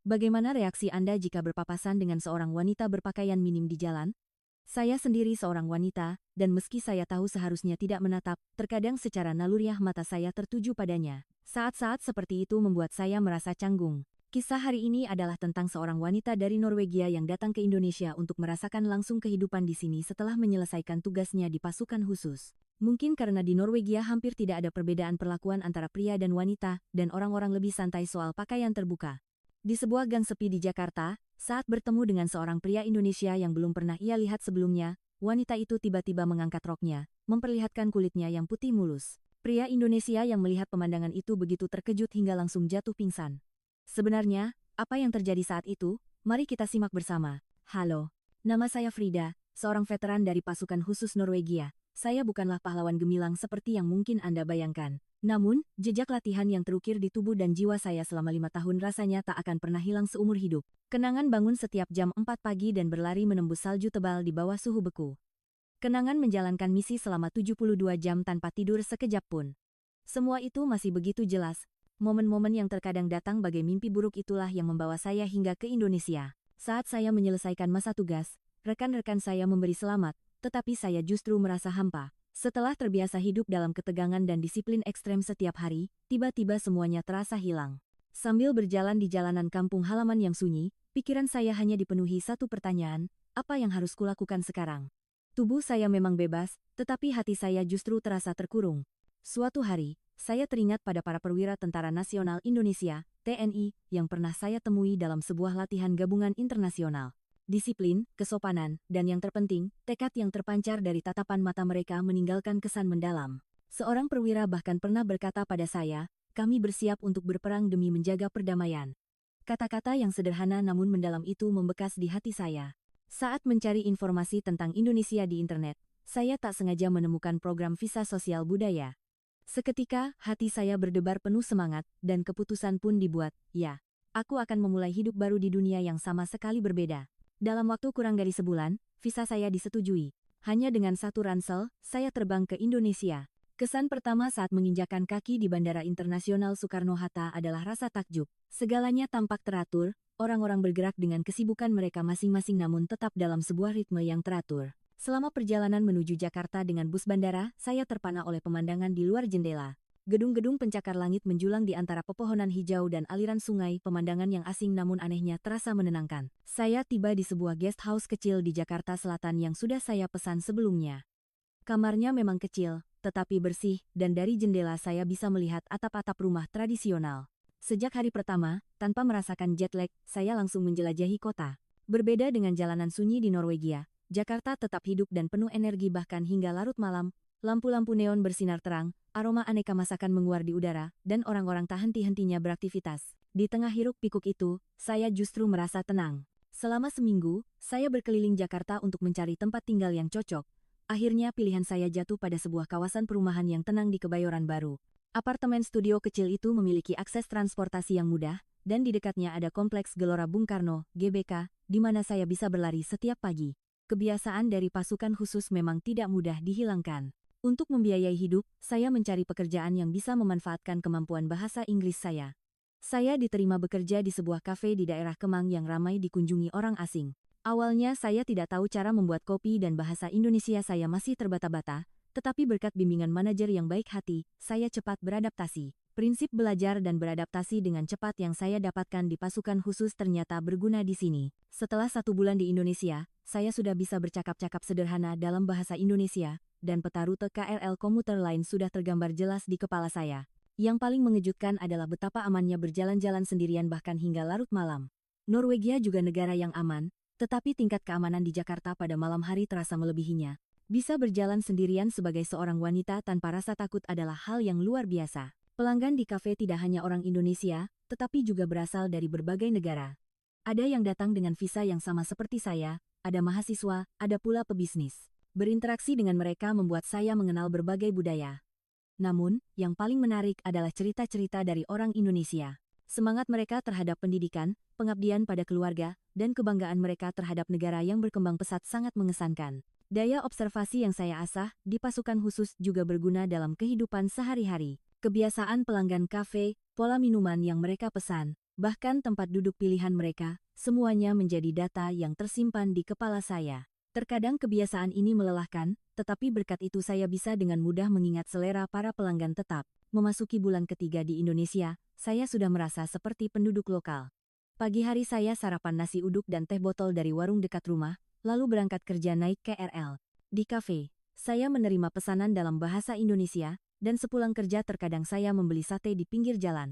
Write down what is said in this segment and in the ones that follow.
Bagaimana reaksi Anda jika berpapasan dengan seorang wanita berpakaian minim di jalan? Saya sendiri seorang wanita, dan meski saya tahu seharusnya tidak menatap, terkadang secara naluriah mata saya tertuju padanya. Saat-saat seperti itu membuat saya merasa canggung. Kisah hari ini adalah tentang seorang wanita dari Norwegia yang datang ke Indonesia untuk merasakan langsung kehidupan di sini setelah menyelesaikan tugasnya di pasukan khusus. Mungkin karena di Norwegia hampir tidak ada perbedaan perlakuan antara pria dan wanita, dan orang-orang lebih santai soal pakaian terbuka. Di sebuah gang sepi di Jakarta, saat bertemu dengan seorang pria Indonesia yang belum pernah ia lihat sebelumnya, wanita itu tiba-tiba mengangkat roknya, memperlihatkan kulitnya yang putih mulus. Pria Indonesia yang melihat pemandangan itu begitu terkejut hingga langsung jatuh pingsan. Sebenarnya, apa yang terjadi saat itu? Mari kita simak bersama. Halo, nama saya Frida, seorang veteran dari pasukan khusus Norwegia. Saya bukanlah pahlawan gemilang seperti yang mungkin Anda bayangkan. Namun, jejak latihan yang terukir di tubuh dan jiwa saya selama 5 tahun rasanya tak akan pernah hilang seumur hidup. Kenangan bangun setiap jam 4 pagi dan berlari menembus salju tebal di bawah suhu beku. Kenangan menjalankan misi selama 72 jam tanpa tidur sekejap pun. Semua itu masih begitu jelas. Momen-momen yang terkadang datang bagai mimpi buruk itulah yang membawa saya hingga ke Indonesia. Saat saya menyelesaikan masa tugas, rekan-rekan saya memberi selamat, tetapi saya justru merasa hampa. Setelah terbiasa hidup dalam ketegangan dan disiplin ekstrem setiap hari, tiba-tiba semuanya terasa hilang. Sambil berjalan di jalanan kampung halaman yang sunyi, pikiran saya hanya dipenuhi satu pertanyaan, apa yang harus kulakukan sekarang? Tubuh saya memang bebas, tetapi hati saya justru terasa terkurung. Suatu hari, saya teringat pada para perwira Tentara Nasional Indonesia, TNI, yang pernah saya temui dalam sebuah latihan gabungan internasional. Disiplin, kesopanan, dan yang terpenting, tekad yang terpancar dari tatapan mata mereka meninggalkan kesan mendalam. Seorang perwira bahkan pernah berkata pada saya, kami bersiap untuk berperang demi menjaga perdamaian. Kata-kata yang sederhana namun mendalam itu membekas di hati saya. Saat mencari informasi tentang Indonesia di internet, saya tak sengaja menemukan program visa sosial budaya. Seketika, hati saya berdebar penuh semangat, dan keputusan pun dibuat, ya, aku akan memulai hidup baru di dunia yang sama sekali berbeda. Dalam waktu kurang dari sebulan, visa saya disetujui. Hanya dengan satu ransel, saya terbang ke Indonesia. Kesan pertama saat menginjakan kaki di Bandara Internasional Soekarno-Hatta adalah rasa takjub. Segalanya tampak teratur, orang-orang bergerak dengan kesibukan mereka masing-masing namun tetap dalam sebuah ritme yang teratur. Selama perjalanan menuju Jakarta dengan bus bandara, saya terpana oleh pemandangan di luar jendela. Gedung-gedung pencakar langit menjulang di antara pepohonan hijau dan aliran sungai, pemandangan yang asing namun anehnya terasa menenangkan. Saya tiba di sebuah guest house kecil di Jakarta Selatan yang sudah saya pesan sebelumnya. Kamarnya memang kecil, tetapi bersih, dan dari jendela saya bisa melihat atap-atap rumah tradisional. Sejak hari pertama, tanpa merasakan jet lag, saya langsung menjelajahi kota. Berbeda dengan jalanan sunyi di Norwegia, Jakarta tetap hidup dan penuh energi bahkan hingga larut malam, lampu-lampu neon bersinar terang, aroma aneka masakan menguar di udara, dan orang-orang tak henti-hentinya beraktivitas. Di tengah hiruk-pikuk itu, saya justru merasa tenang. Selama seminggu, saya berkeliling Jakarta untuk mencari tempat tinggal yang cocok. Akhirnya pilihan saya jatuh pada sebuah kawasan perumahan yang tenang di Kebayoran Baru. Apartemen studio kecil itu memiliki akses transportasi yang mudah, dan di dekatnya ada kompleks Gelora Bung Karno, GBK, di mana saya bisa berlari setiap pagi. Kebiasaan dari pasukan khusus memang tidak mudah dihilangkan. Untuk membiayai hidup, saya mencari pekerjaan yang bisa memanfaatkan kemampuan bahasa Inggris saya. Saya diterima bekerja di sebuah kafe di daerah Kemang yang ramai dikunjungi orang asing. Awalnya saya tidak tahu cara membuat kopi dan bahasa Indonesia saya masih terbata-bata, tetapi berkat bimbingan manajer yang baik hati, saya cepat beradaptasi. Prinsip belajar dan beradaptasi dengan cepat yang saya dapatkan di pasukan khusus ternyata berguna di sini. Setelah 1 bulan di Indonesia, saya sudah bisa bercakap-cakap sederhana dalam bahasa Indonesia, dan peta rute KRL komuter lain sudah tergambar jelas di kepala saya. Yang paling mengejutkan adalah betapa amannya berjalan-jalan sendirian bahkan hingga larut malam. Norwegia juga negara yang aman, tetapi tingkat keamanan di Jakarta pada malam hari terasa melebihinya. Bisa berjalan sendirian sebagai seorang wanita tanpa rasa takut adalah hal yang luar biasa. Pelanggan di kafe tidak hanya orang Indonesia, tetapi juga berasal dari berbagai negara. Ada yang datang dengan visa yang sama seperti saya, ada mahasiswa, ada pula pebisnis. Berinteraksi dengan mereka membuat saya mengenal berbagai budaya. Namun, yang paling menarik adalah cerita-cerita dari orang Indonesia. Semangat mereka terhadap pendidikan, pengabdian pada keluarga, dan kebanggaan mereka terhadap negara yang berkembang pesat sangat mengesankan. Daya observasi yang saya asah di pasukan khusus juga berguna dalam kehidupan sehari-hari. Kebiasaan pelanggan kafe, pola minuman yang mereka pesan, Bahkan tempat duduk pilihan mereka, semuanya menjadi data yang tersimpan di kepala saya. Terkadang kebiasaan ini melelahkan, tetapi berkat itu saya bisa dengan mudah mengingat selera para pelanggan tetap. Memasuki bulan ketiga di Indonesia, saya sudah merasa seperti penduduk lokal. Pagi hari saya sarapan nasi uduk dan teh botol dari warung dekat rumah, lalu berangkat kerja naik KRL. Di kafe, saya menerima pesanan dalam bahasa Indonesia, dan sepulang kerja terkadang saya membeli sate di pinggir jalan.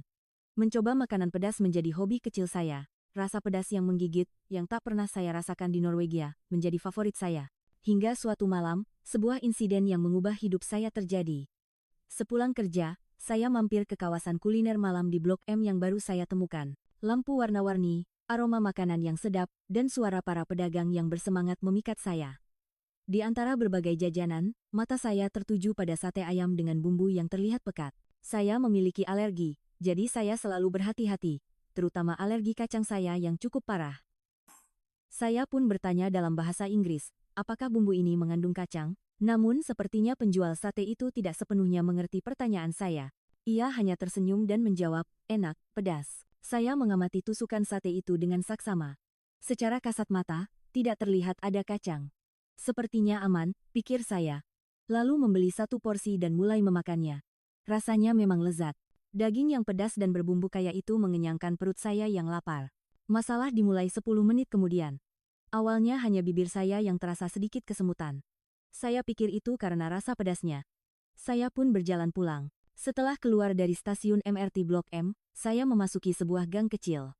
Mencoba makanan pedas menjadi hobi kecil saya. Rasa pedas yang menggigit, yang tak pernah saya rasakan di Norwegia, menjadi favorit saya. Hingga suatu malam, sebuah insiden yang mengubah hidup saya terjadi. Sepulang kerja, saya mampir ke kawasan kuliner malam di Blok M yang baru saya temukan. Lampu warna-warni, aroma makanan yang sedap, dan suara para pedagang yang bersemangat memikat saya. Di antara berbagai jajanan, mata saya tertuju pada sate ayam dengan bumbu yang terlihat pekat. Saya memiliki alergi, jadi saya selalu berhati-hati, terutama alergi kacang saya yang cukup parah. Saya pun bertanya dalam bahasa Inggris, apakah bumbu ini mengandung kacang? Namun sepertinya penjual sate itu tidak sepenuhnya mengerti pertanyaan saya. Ia hanya tersenyum dan menjawab, enak, pedas. Saya mengamati tusukan sate itu dengan saksama. Secara kasat mata, tidak terlihat ada kacang. Sepertinya aman, pikir saya. Lalu membeli satu porsi dan mulai memakannya. Rasanya memang lezat. Daging yang pedas dan berbumbu kaya itu mengenyangkan perut saya yang lapar. Masalah dimulai 10 menit kemudian. Awalnya hanya bibir saya yang terasa sedikit kesemutan. Saya pikir itu karena rasa pedasnya. Saya pun berjalan pulang. Setelah keluar dari stasiun MRT Blok M, saya memasuki sebuah gang kecil.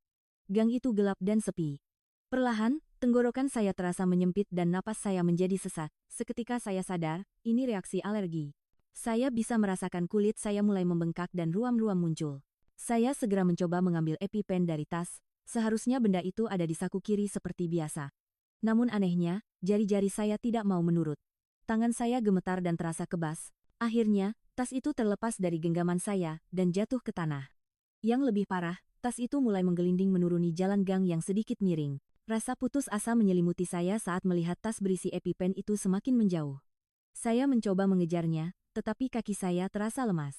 Gang itu gelap dan sepi. Perlahan, tenggorokan saya terasa menyempit dan napas saya menjadi sesak. Seketika saya sadar, ini reaksi alergi. Saya bisa merasakan kulit saya mulai membengkak dan ruam-ruam muncul. Saya segera mencoba mengambil EpiPen dari tas, seharusnya benda itu ada di saku kiri seperti biasa. Namun anehnya, jari-jari saya tidak mau menurut. Tangan saya gemetar dan terasa kebas. Akhirnya, tas itu terlepas dari genggaman saya dan jatuh ke tanah. Yang lebih parah, tas itu mulai menggelinding menuruni jalan gang yang sedikit miring. Rasa putus asa menyelimuti saya saat melihat tas berisi EpiPen itu semakin menjauh. Saya mencoba mengejarnya, tetapi kaki saya terasa lemas.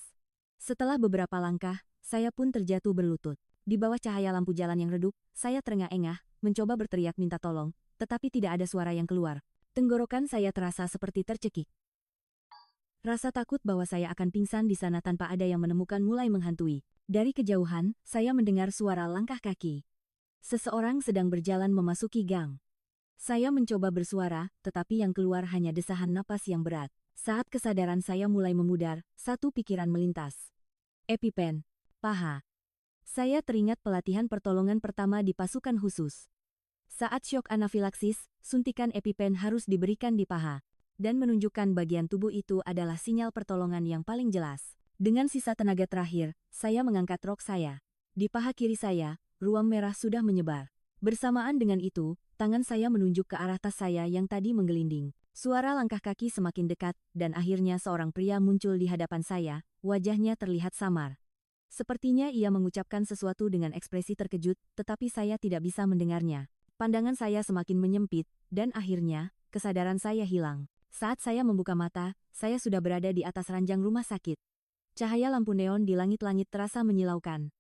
Setelah beberapa langkah, saya pun terjatuh berlutut. Di bawah cahaya lampu jalan yang redup, saya terengah-engah, mencoba berteriak minta tolong, tetapi tidak ada suara yang keluar. Tenggorokan saya terasa seperti tercekik. Rasa takut bahwa saya akan pingsan di sana tanpa ada yang menemukan mulai menghantui. Dari kejauhan, saya mendengar suara langkah kaki. Seseorang sedang berjalan memasuki gang. Saya mencoba bersuara, tetapi yang keluar hanya desahan napas yang berat. Saat kesadaran saya mulai memudar, satu pikiran melintas. EpiPen. Paha. Saya teringat pelatihan pertolongan pertama di pasukan khusus. Saat syok anafilaksis, suntikan EpiPen harus diberikan di paha. Dan menunjukkan bagian tubuh itu adalah sinyal pertolongan yang paling jelas. Dengan sisa tenaga terakhir, saya mengangkat rok saya. Di paha kiri saya, ruam merah sudah menyebar. Bersamaan dengan itu, tangan saya menunjuk ke arah tas saya yang tadi menggelinding. Suara langkah kaki semakin dekat, dan akhirnya seorang pria muncul di hadapan saya, wajahnya terlihat samar. Sepertinya ia mengucapkan sesuatu dengan ekspresi terkejut, tetapi saya tidak bisa mendengarnya. Pandangan saya semakin menyempit, dan akhirnya, kesadaran saya hilang. Saat saya membuka mata, saya sudah berada di atas ranjang rumah sakit. Cahaya lampu neon di langit-langit terasa menyilaukan.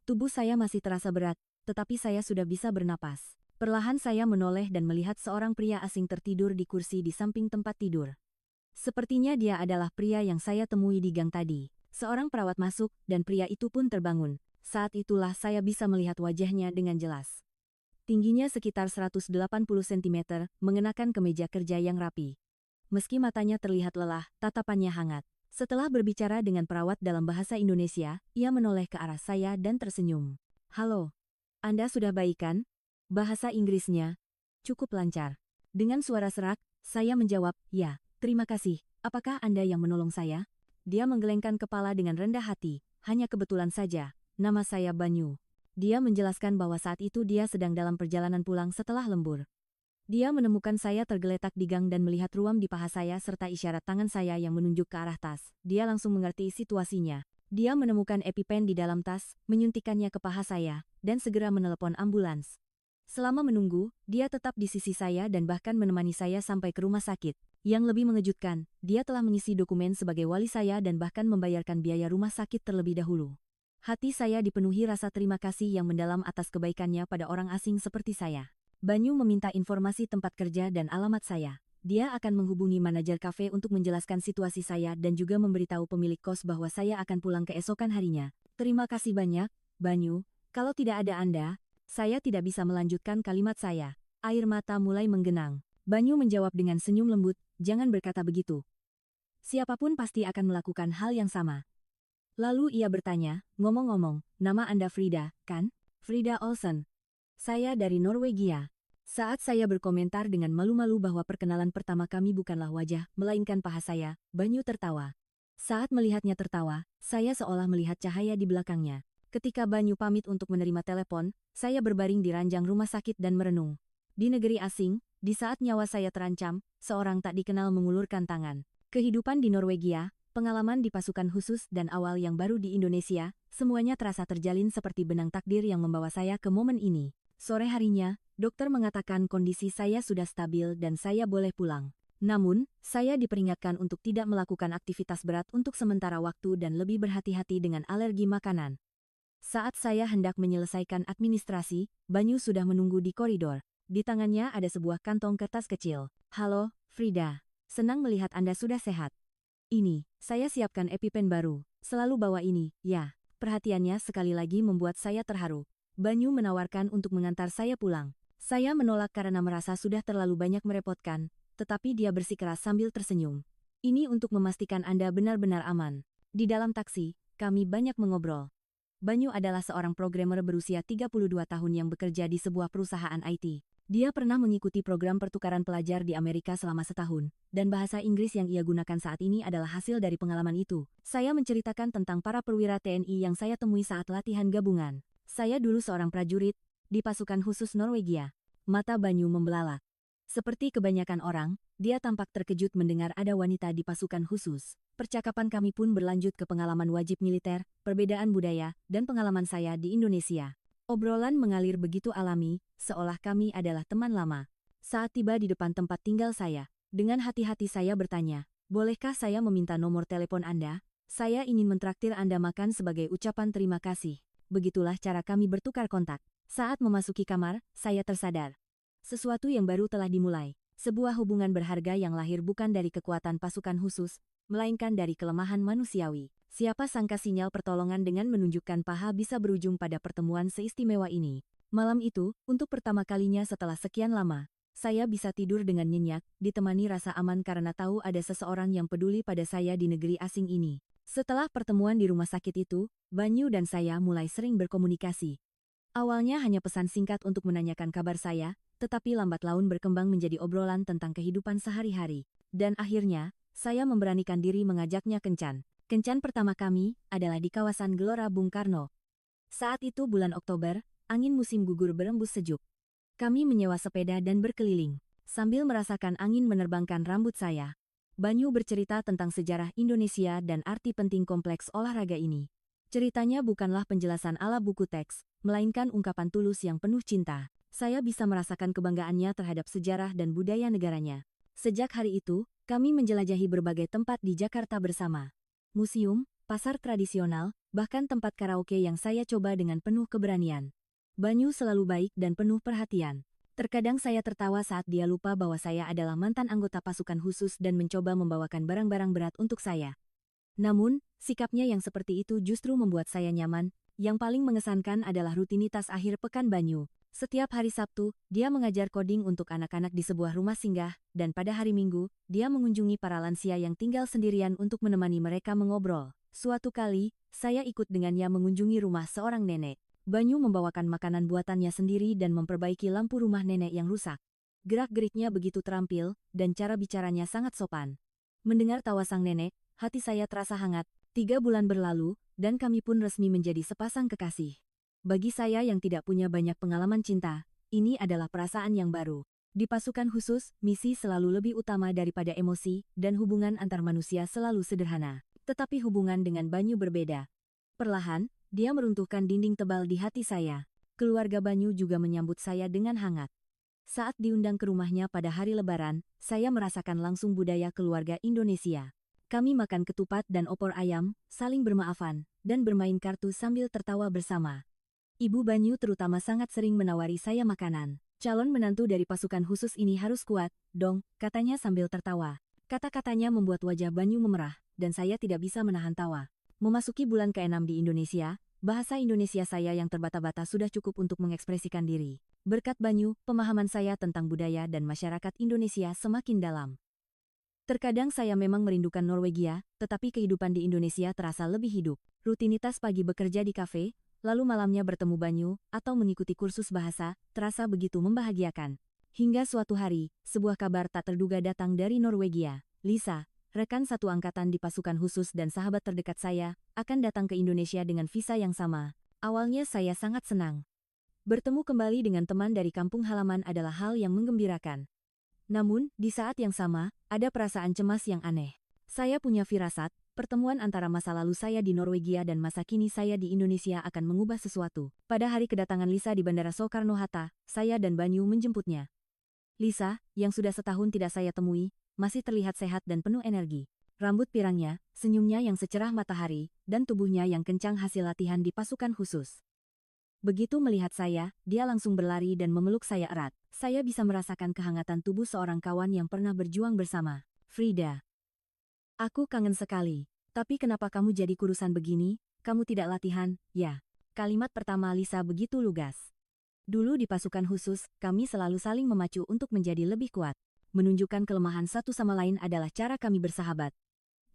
Tubuh saya masih terasa berat, tetapi saya sudah bisa bernapas. Perlahan saya menoleh dan melihat seorang pria asing tertidur di kursi di samping tempat tidur. Sepertinya dia adalah pria yang saya temui di gang tadi. Seorang perawat masuk, dan pria itu pun terbangun. Saat itulah saya bisa melihat wajahnya dengan jelas. Tingginya sekitar 180 cm, mengenakan kemeja kerja yang rapi. Meski matanya terlihat lelah, tatapannya hangat. Setelah berbicara dengan perawat dalam bahasa Indonesia, ia menoleh ke arah saya dan tersenyum. Halo, Anda sudah baik kan? Bahasa Inggrisnya cukup lancar. Dengan suara serak, saya menjawab, ya, terima kasih. Apakah Anda yang menolong saya? Dia menggelengkan kepala dengan rendah hati. Hanya kebetulan saja, nama saya Banyu. Dia menjelaskan bahwa saat itu dia sedang dalam perjalanan pulang setelah lembur. Dia menemukan saya tergeletak di gang dan melihat ruam di paha saya serta isyarat tangan saya yang menunjuk ke arah tas. Dia langsung mengerti situasinya. Dia menemukan EpiPen di dalam tas, menyuntikannya ke paha saya, dan segera menelepon ambulans. Selama menunggu, dia tetap di sisi saya dan bahkan menemani saya sampai ke rumah sakit. Yang lebih mengejutkan, dia telah mengisi dokumen sebagai wali saya dan bahkan membayarkan biaya rumah sakit terlebih dahulu. Hati saya dipenuhi rasa terima kasih yang mendalam atas kebaikannya pada orang asing seperti saya. Banyu meminta informasi tempat kerja dan alamat saya. Dia akan menghubungi manajer kafe untuk menjelaskan situasi saya dan juga memberitahu pemilik kos bahwa saya akan pulang keesokan harinya. Terima kasih banyak, Banyu. Kalau tidak ada Anda, saya tidak bisa melanjutkan kalimat saya. Air mata mulai menggenang. Banyu menjawab dengan senyum lembut, jangan berkata begitu. Siapapun pasti akan melakukan hal yang sama. Lalu ia bertanya, ngomong-ngomong, nama Anda Frida, kan? Frida Olsen. Saya dari Norwegia. Saat saya berkomentar dengan malu-malu bahwa perkenalan pertama kami bukanlah wajah, melainkan paha saya, Banyu tertawa. Saat melihatnya tertawa, saya seolah melihat cahaya di belakangnya. Ketika Banyu pamit untuk menerima telepon, saya berbaring di ranjang rumah sakit dan merenung. Di negeri asing, di saat nyawa saya terancam, seorang tak dikenal mengulurkan tangan. Kehidupan di Norwegia, pengalaman di pasukan khusus dan awal yang baru di Indonesia, semuanya terasa terjalin seperti benang takdir yang membawa saya ke momen ini. Sore harinya, dokter mengatakan kondisi saya sudah stabil dan saya boleh pulang. Namun, saya diperingatkan untuk tidak melakukan aktivitas berat untuk sementara waktu dan lebih berhati-hati dengan alergi makanan. Saat saya hendak menyelesaikan administrasi, Banyu sudah menunggu di koridor. Di tangannya ada sebuah kantong kertas kecil. Halo, Frida. Senang melihat Anda sudah sehat. Ini, saya siapkan EpiPen baru. Selalu bawa ini, ya. Perhatiannya sekali lagi membuat saya terharu. Banyu menawarkan untuk mengantar saya pulang. Saya menolak karena merasa sudah terlalu banyak merepotkan, tetapi dia bersikeras sambil tersenyum. Ini untuk memastikan Anda benar-benar aman. Di dalam taksi, kami banyak mengobrol. Banyu adalah seorang programmer berusia 32 tahun yang bekerja di sebuah perusahaan IT. Dia pernah mengikuti program pertukaran pelajar di Amerika selama setahun, dan bahasa Inggris yang ia gunakan saat ini adalah hasil dari pengalaman itu. Saya menceritakan tentang para perwira TNI yang saya temui saat latihan gabungan. Saya dulu seorang prajurit, di pasukan khusus Norwegia. Mata Banyu membelalak. Seperti kebanyakan orang, dia tampak terkejut mendengar ada wanita di pasukan khusus. Percakapan kami pun berlanjut ke pengalaman wajib militer, perbedaan budaya, dan pengalaman saya di Indonesia. Obrolan mengalir begitu alami, seolah kami adalah teman lama. Saat tiba di depan tempat tinggal saya, dengan hati-hati saya bertanya, bolehkah saya meminta nomor telepon Anda? Saya ingin mentraktir Anda makan sebagai ucapan terima kasih. Begitulah cara kami bertukar kontak. Saat memasuki kamar, saya tersadar. Sesuatu yang baru telah dimulai. Sebuah hubungan berharga yang lahir bukan dari kekuatan pasukan khusus, melainkan dari kelemahan manusiawi. Siapa sangka sinyal pertolongan dengan menunjukkan paha bisa berujung pada pertemuan seistimewa ini. Malam itu, untuk pertama kalinya setelah sekian lama, saya bisa tidur dengan nyenyak, ditemani rasa aman karena tahu ada seseorang yang peduli pada saya di negeri asing ini. Setelah pertemuan di rumah sakit itu, Banyu dan saya mulai sering berkomunikasi. Awalnya hanya pesan singkat untuk menanyakan kabar saya, tetapi lambat laun berkembang menjadi obrolan tentang kehidupan sehari-hari. Dan akhirnya, saya memberanikan diri mengajaknya kencan. Kencan pertama kami adalah di kawasan Gelora Bung Karno. Saat itu bulan Oktober, angin musim gugur berembus sejuk. Kami menyewa sepeda dan berkeliling, sambil merasakan angin menerbangkan rambut saya. Banyu bercerita tentang sejarah Indonesia dan arti penting kompleks olahraga ini. Ceritanya bukanlah penjelasan ala buku teks, melainkan ungkapan tulus yang penuh cinta. Saya bisa merasakan kebanggaannya terhadap sejarah dan budaya negaranya. Sejak hari itu, kami menjelajahi berbagai tempat di Jakarta bersama. Museum, pasar tradisional, bahkan tempat karaoke yang saya coba dengan penuh keberanian. Banyu selalu baik dan penuh perhatian. Terkadang saya tertawa saat dia lupa bahwa saya adalah mantan anggota pasukan khusus dan mencoba membawakan barang-barang berat untuk saya. Namun, sikapnya yang seperti itu justru membuat saya nyaman. Yang paling mengesankan adalah rutinitas akhir pekan Banyu. Setiap hari Sabtu, dia mengajar coding untuk anak-anak di sebuah rumah singgah, dan pada hari Minggu, dia mengunjungi para lansia yang tinggal sendirian untuk menemani mereka mengobrol. Suatu kali, saya ikut dengannya mengunjungi rumah seorang nenek. Banyu membawakan makanan buatannya sendiri dan memperbaiki lampu rumah nenek yang rusak. Gerak-geriknya begitu terampil, dan cara bicaranya sangat sopan. Mendengar tawa sang nenek, hati saya terasa hangat. 3 bulan berlalu, dan kami pun resmi menjadi sepasang kekasih. Bagi saya yang tidak punya banyak pengalaman cinta, ini adalah perasaan yang baru. Di pasukan khusus, misi selalu lebih utama daripada emosi, dan hubungan antar manusia selalu sederhana. Tetapi hubungan dengan Banyu berbeda. Perlahan, dia meruntuhkan dinding tebal di hati saya. Keluarga Banyu juga menyambut saya dengan hangat. Saat diundang ke rumahnya pada hari Lebaran, saya merasakan langsung budaya keluarga Indonesia. Kami makan ketupat dan opor ayam, saling bermaafan, dan bermain kartu sambil tertawa bersama. Ibu Banyu terutama sangat sering menawari saya makanan. Calon menantu dari pasukan khusus ini harus kuat, dong, katanya sambil tertawa. Kata-katanya membuat wajah Banyu memerah, dan saya tidak bisa menahan tawa. Memasuki bulan ke-6 di Indonesia, bahasa Indonesia saya yang terbata-bata sudah cukup untuk mengekspresikan diri. Berkat Banyu, pemahaman saya tentang budaya dan masyarakat Indonesia semakin dalam. Terkadang saya memang merindukan Norwegia, tetapi kehidupan di Indonesia terasa lebih hidup. Rutinitas pagi bekerja di kafe, lalu malamnya bertemu Banyu, atau mengikuti kursus bahasa, terasa begitu membahagiakan. Hingga suatu hari, sebuah kabar tak terduga datang dari Norwegia. Lisa, rekan satu angkatan di pasukan khusus dan sahabat terdekat saya, akan datang ke Indonesia dengan visa yang sama. Awalnya saya sangat senang. Bertemu kembali dengan teman dari kampung halaman adalah hal yang menggembirakan. Namun, di saat yang sama, ada perasaan cemas yang aneh. Saya punya firasat, pertemuan antara masa lalu saya di Norwegia dan masa kini saya di Indonesia akan mengubah sesuatu. Pada hari kedatangan Lisa di Bandara Soekarno-Hatta, saya dan Banyu menjemputnya. Lisa, yang sudah setahun tidak saya temui, masih terlihat sehat dan penuh energi. Rambut pirangnya, senyumnya yang secerah matahari, dan tubuhnya yang kencang hasil latihan di pasukan khusus. Begitu melihat saya, dia langsung berlari dan memeluk saya erat. Saya bisa merasakan kehangatan tubuh seorang kawan yang pernah berjuang bersama. Frida. Aku kangen sekali. Tapi kenapa kamu jadi kurusan begini? Kamu tidak latihan, ya? Kalimat pertama Lisa begitu lugas. Dulu di pasukan khusus, kami selalu saling memacu untuk menjadi lebih kuat. Menunjukkan kelemahan satu sama lain adalah cara kami bersahabat.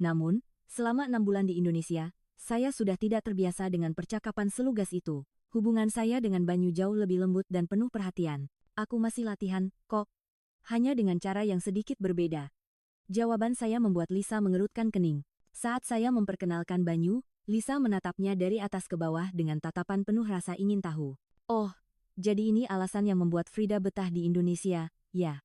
Namun, selama 6 bulan di Indonesia, saya sudah tidak terbiasa dengan percakapan selugas itu. Hubungan saya dengan Banyu jauh lebih lembut dan penuh perhatian. Aku masih latihan, kok. Hanya dengan cara yang sedikit berbeda. Jawaban saya membuat Lisa mengerutkan kening. Saat saya memperkenalkan Banyu, Lisa menatapnya dari atas ke bawah dengan tatapan penuh rasa ingin tahu. Oh, jadi ini alasan yang membuat Frida betah di Indonesia, ya.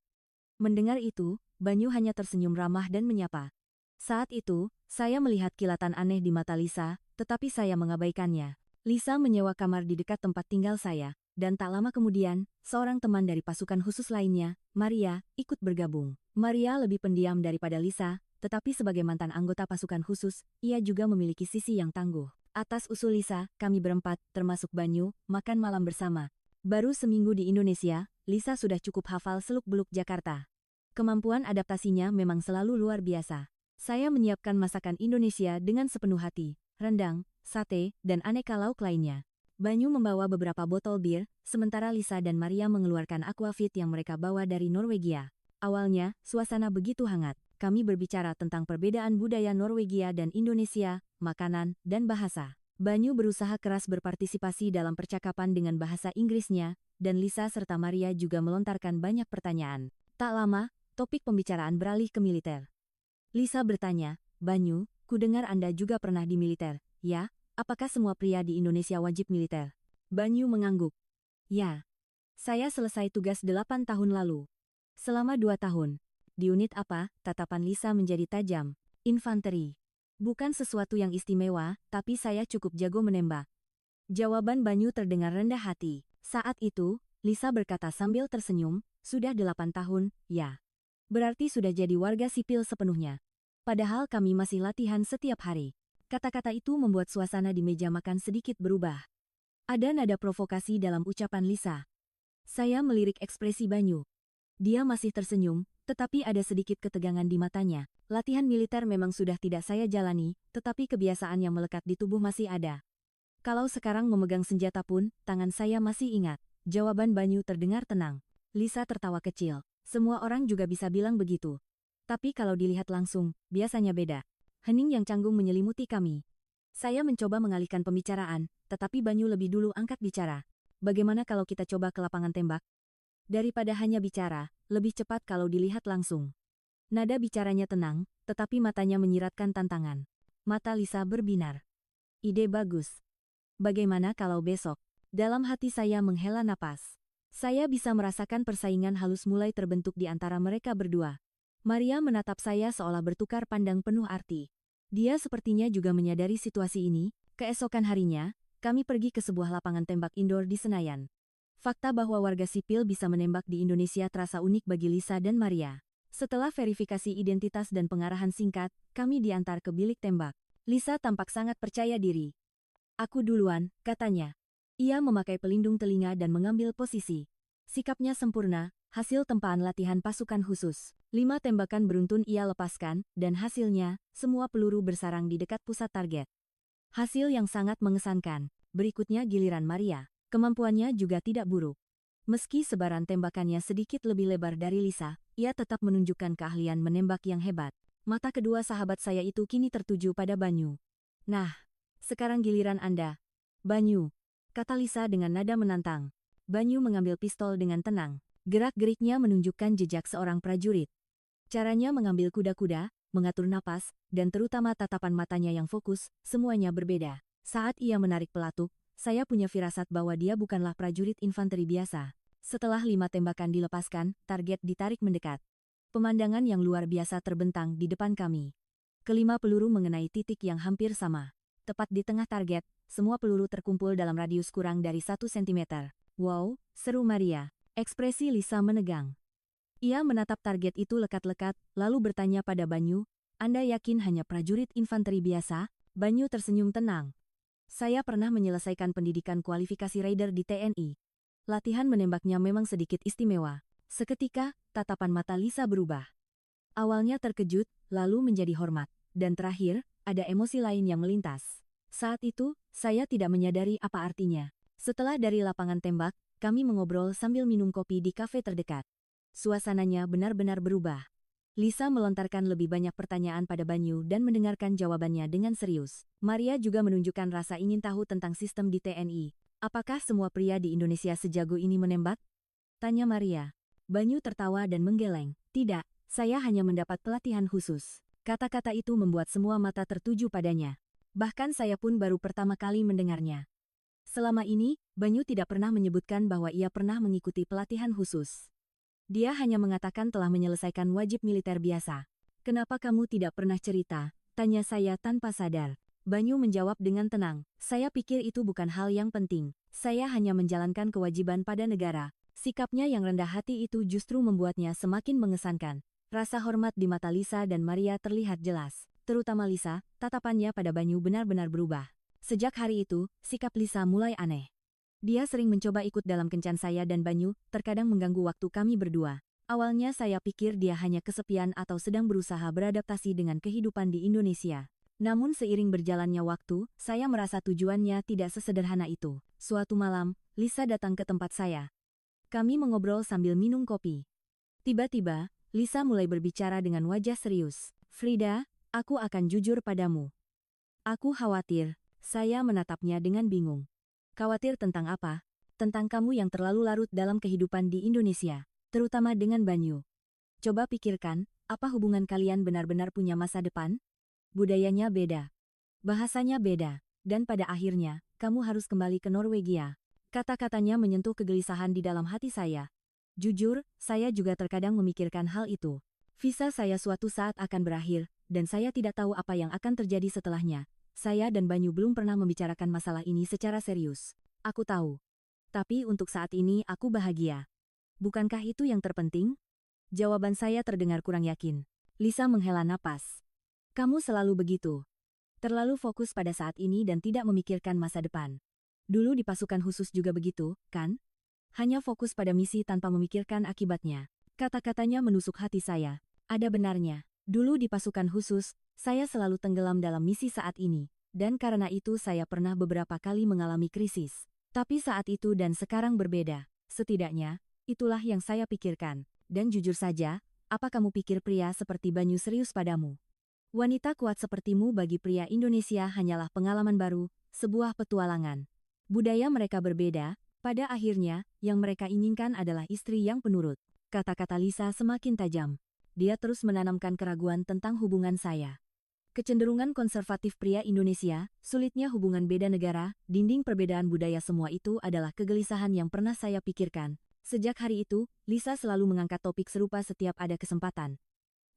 Mendengar itu, Banyu hanya tersenyum ramah dan menyapa. Saat itu, saya melihat kilatan aneh di mata Lisa, tetapi saya mengabaikannya. Lisa menyewa kamar di dekat tempat tinggal saya, dan tak lama kemudian, seorang teman dari pasukan khusus lainnya, Maria, ikut bergabung. Maria lebih pendiam daripada Lisa, tetapi sebagai mantan anggota pasukan khusus, ia juga memiliki sisi yang tangguh. Atas usul Lisa, kami berempat, termasuk Banyu, makan malam bersama. Baru seminggu di Indonesia, Lisa sudah cukup hafal seluk-beluk Jakarta. Kemampuan adaptasinya memang selalu luar biasa. Saya menyiapkan masakan Indonesia dengan sepenuh hati, rendang, sate, dan aneka lauk lainnya. Banyu membawa beberapa botol bir, sementara Lisa dan Maria mengeluarkan aquavit yang mereka bawa dari Norwegia. Awalnya, suasana begitu hangat. Kami berbicara tentang perbedaan budaya Norwegia dan Indonesia, makanan, dan bahasa. Banyu berusaha keras berpartisipasi dalam percakapan dengan bahasa Inggrisnya, dan Lisa serta Maria juga melontarkan banyak pertanyaan. Tak lama, topik pembicaraan beralih ke militer. Lisa bertanya, Banyu, kudengar Anda juga pernah di militer, ya? Apakah semua pria di Indonesia wajib militer? Banyu mengangguk. Ya. Saya selesai tugas 8 tahun lalu. Selama 2 tahun. Di unit apa? Tatapan Lisa menjadi tajam. Infanteri. Bukan sesuatu yang istimewa, tapi saya cukup jago menembak. Jawaban Banyu terdengar rendah hati. Saat itu, Lisa berkata sambil tersenyum, sudah 8 tahun, ya. Berarti sudah jadi warga sipil sepenuhnya. Padahal kami masih latihan setiap hari. Kata-kata itu membuat suasana di meja makan sedikit berubah. Ada nada provokasi dalam ucapan Lisa. Saya melirik ekspresi Banyu. Dia masih tersenyum, tetapi ada sedikit ketegangan di matanya. Latihan militer memang sudah tidak saya jalani, tetapi kebiasaan yang melekat di tubuh masih ada. Kalau sekarang memegang senjata pun, tangan saya masih ingat. Jawaban Banyu terdengar tenang. Lisa tertawa kecil. Semua orang juga bisa bilang begitu. Tapi kalau dilihat langsung, biasanya beda. Hening yang canggung menyelimuti kami. Saya mencoba mengalihkan pembicaraan, tetapi Banyu lebih dulu angkat bicara. Bagaimana kalau kita coba ke lapangan tembak? Daripada hanya bicara, lebih cepat kalau dilihat langsung. Nada bicaranya tenang, tetapi matanya menyiratkan tantangan. Mata Lisa berbinar. Ide bagus. Bagaimana kalau besok? Dalam hati saya menghela napas. Saya bisa merasakan persaingan halus mulai terbentuk di antara mereka berdua. Maria menatap saya seolah bertukar pandang penuh arti. Dia sepertinya juga menyadari situasi ini. Keesokan harinya, kami pergi ke sebuah lapangan tembak indoor di Senayan. Fakta bahwa warga sipil bisa menembak di Indonesia terasa unik bagi Lisa dan Maria. Setelah verifikasi identitas dan pengarahan singkat, kami diantar ke bilik tembak. Lisa tampak sangat percaya diri. Aku duluan, katanya. Ia memakai pelindung telinga dan mengambil posisi. Sikapnya sempurna, hasil tempaan latihan pasukan khusus. 5 tembakan beruntun ia lepaskan, dan hasilnya, semua peluru bersarang di dekat pusat target. Hasil yang sangat mengesankan. Berikutnya giliran Maria. Kemampuannya juga tidak buruk. Meski sebaran tembakannya sedikit lebih lebar dari Lisa, ia tetap menunjukkan keahlian menembak yang hebat. Mata kedua sahabat saya itu kini tertuju pada Banyu. Nah, sekarang giliran Anda. Banyu, kata Lisa dengan nada menantang. Banyu mengambil pistol dengan tenang. Gerak-geriknya menunjukkan jejak seorang prajurit. Caranya mengambil kuda-kuda, mengatur napas, dan terutama tatapan matanya yang fokus, semuanya berbeda. Saat ia menarik pelatuk, saya punya firasat bahwa dia bukanlah prajurit infanteri biasa. Setelah 5 tembakan dilepaskan, target ditarik mendekat. Pemandangan yang luar biasa terbentang di depan kami. Kelima peluru mengenai titik yang hampir sama. Tepat di tengah target, semua peluru terkumpul dalam radius kurang dari 1 cm. Wow, seru Maria. Ekspresi Lisa menegang. Ia menatap target itu lekat-lekat, lalu bertanya pada Banyu, "Anda yakin hanya prajurit infanteri biasa?" Banyu tersenyum tenang. Saya pernah menyelesaikan pendidikan kualifikasi Raider di TNI. Latihan menembaknya memang sedikit istimewa. Seketika, tatapan mata Lisa berubah. Awalnya terkejut, lalu menjadi hormat. Dan terakhir, ada emosi lain yang melintas. Saat itu, saya tidak menyadari apa artinya. Setelah dari lapangan tembak, kami mengobrol sambil minum kopi di kafe terdekat. Suasananya benar-benar berubah. Lisa melontarkan lebih banyak pertanyaan pada Banyu dan mendengarkan jawabannya dengan serius. Maria juga menunjukkan rasa ingin tahu tentang sistem di TNI. "Apakah semua pria di Indonesia sejago ini menembak?" tanya Maria. Banyu tertawa dan menggeleng. "Tidak, saya hanya mendapat pelatihan khusus." Kata-kata itu membuat semua mata tertuju padanya. Bahkan saya pun baru pertama kali mendengarnya. Selama ini, Banyu tidak pernah menyebutkan bahwa ia pernah mengikuti pelatihan khusus. Dia hanya mengatakan telah menyelesaikan wajib militer biasa. "Kenapa kamu tidak pernah cerita?" tanya saya tanpa sadar. Banyu menjawab dengan tenang, "Saya pikir itu bukan hal yang penting. Saya hanya menjalankan kewajiban pada negara." Sikapnya yang rendah hati itu justru membuatnya semakin mengesankan. Rasa hormat di mata Lisa dan Maria terlihat jelas. Terutama Lisa, tatapannya pada Banyu benar-benar berubah. Sejak hari itu, sikap Lisa mulai aneh. Dia sering mencoba ikut dalam kencan saya dan Banyu, terkadang mengganggu waktu kami berdua. Awalnya saya pikir dia hanya kesepian atau sedang berusaha beradaptasi dengan kehidupan di Indonesia. Namun seiring berjalannya waktu, saya merasa tujuannya tidak sesederhana itu. Suatu malam, Lisa datang ke tempat saya. Kami mengobrol sambil minum kopi. Tiba-tiba, Lisa mulai berbicara dengan wajah serius. "Frida, aku akan jujur padamu. Aku khawatir." Saya menatapnya dengan bingung. "Khawatir tentang apa?" "Tentang kamu yang terlalu larut dalam kehidupan di Indonesia, terutama dengan Banyu. Coba pikirkan, apa hubungan kalian benar-benar punya masa depan? Budayanya beda, bahasanya beda, dan pada akhirnya, kamu harus kembali ke Norwegia." Kata-katanya menyentuh kegelisahan di dalam hati saya. Jujur, saya juga terkadang memikirkan hal itu. Visa saya suatu saat akan berakhir, dan saya tidak tahu apa yang akan terjadi setelahnya. Saya dan Banyu belum pernah membicarakan masalah ini secara serius. Aku tahu. Tapi untuk saat ini aku bahagia. Bukankah itu yang terpenting? Jawaban saya terdengar kurang yakin. Lisa menghela napas. "Kamu selalu begitu. Terlalu fokus pada saat ini dan tidak memikirkan masa depan. Dulu di pasukan khusus juga begitu, kan? Hanya fokus pada misi tanpa memikirkan akibatnya." Kata-katanya menusuk hati saya. Ada benarnya. Dulu di pasukan khusus, saya selalu tenggelam dalam misi saat ini. Dan karena itu saya pernah beberapa kali mengalami krisis. Tapi saat itu dan sekarang berbeda. Setidaknya, itulah yang saya pikirkan. Dan jujur saja, apa kamu pikir pria seperti Banyu serius padamu? Wanita kuat sepertimu bagi pria Indonesia hanyalah pengalaman baru, sebuah petualangan. Budaya mereka berbeda, pada akhirnya, yang mereka inginkan adalah istri yang penurut. Kata-kata Lisa semakin tajam. Dia terus menanamkan keraguan tentang hubungan saya. Kecenderungan konservatif pria Indonesia, sulitnya hubungan beda negara, dinding perbedaan budaya, semua itu adalah kegelisahan yang pernah saya pikirkan. Sejak hari itu, Lisa selalu mengangkat topik serupa setiap ada kesempatan.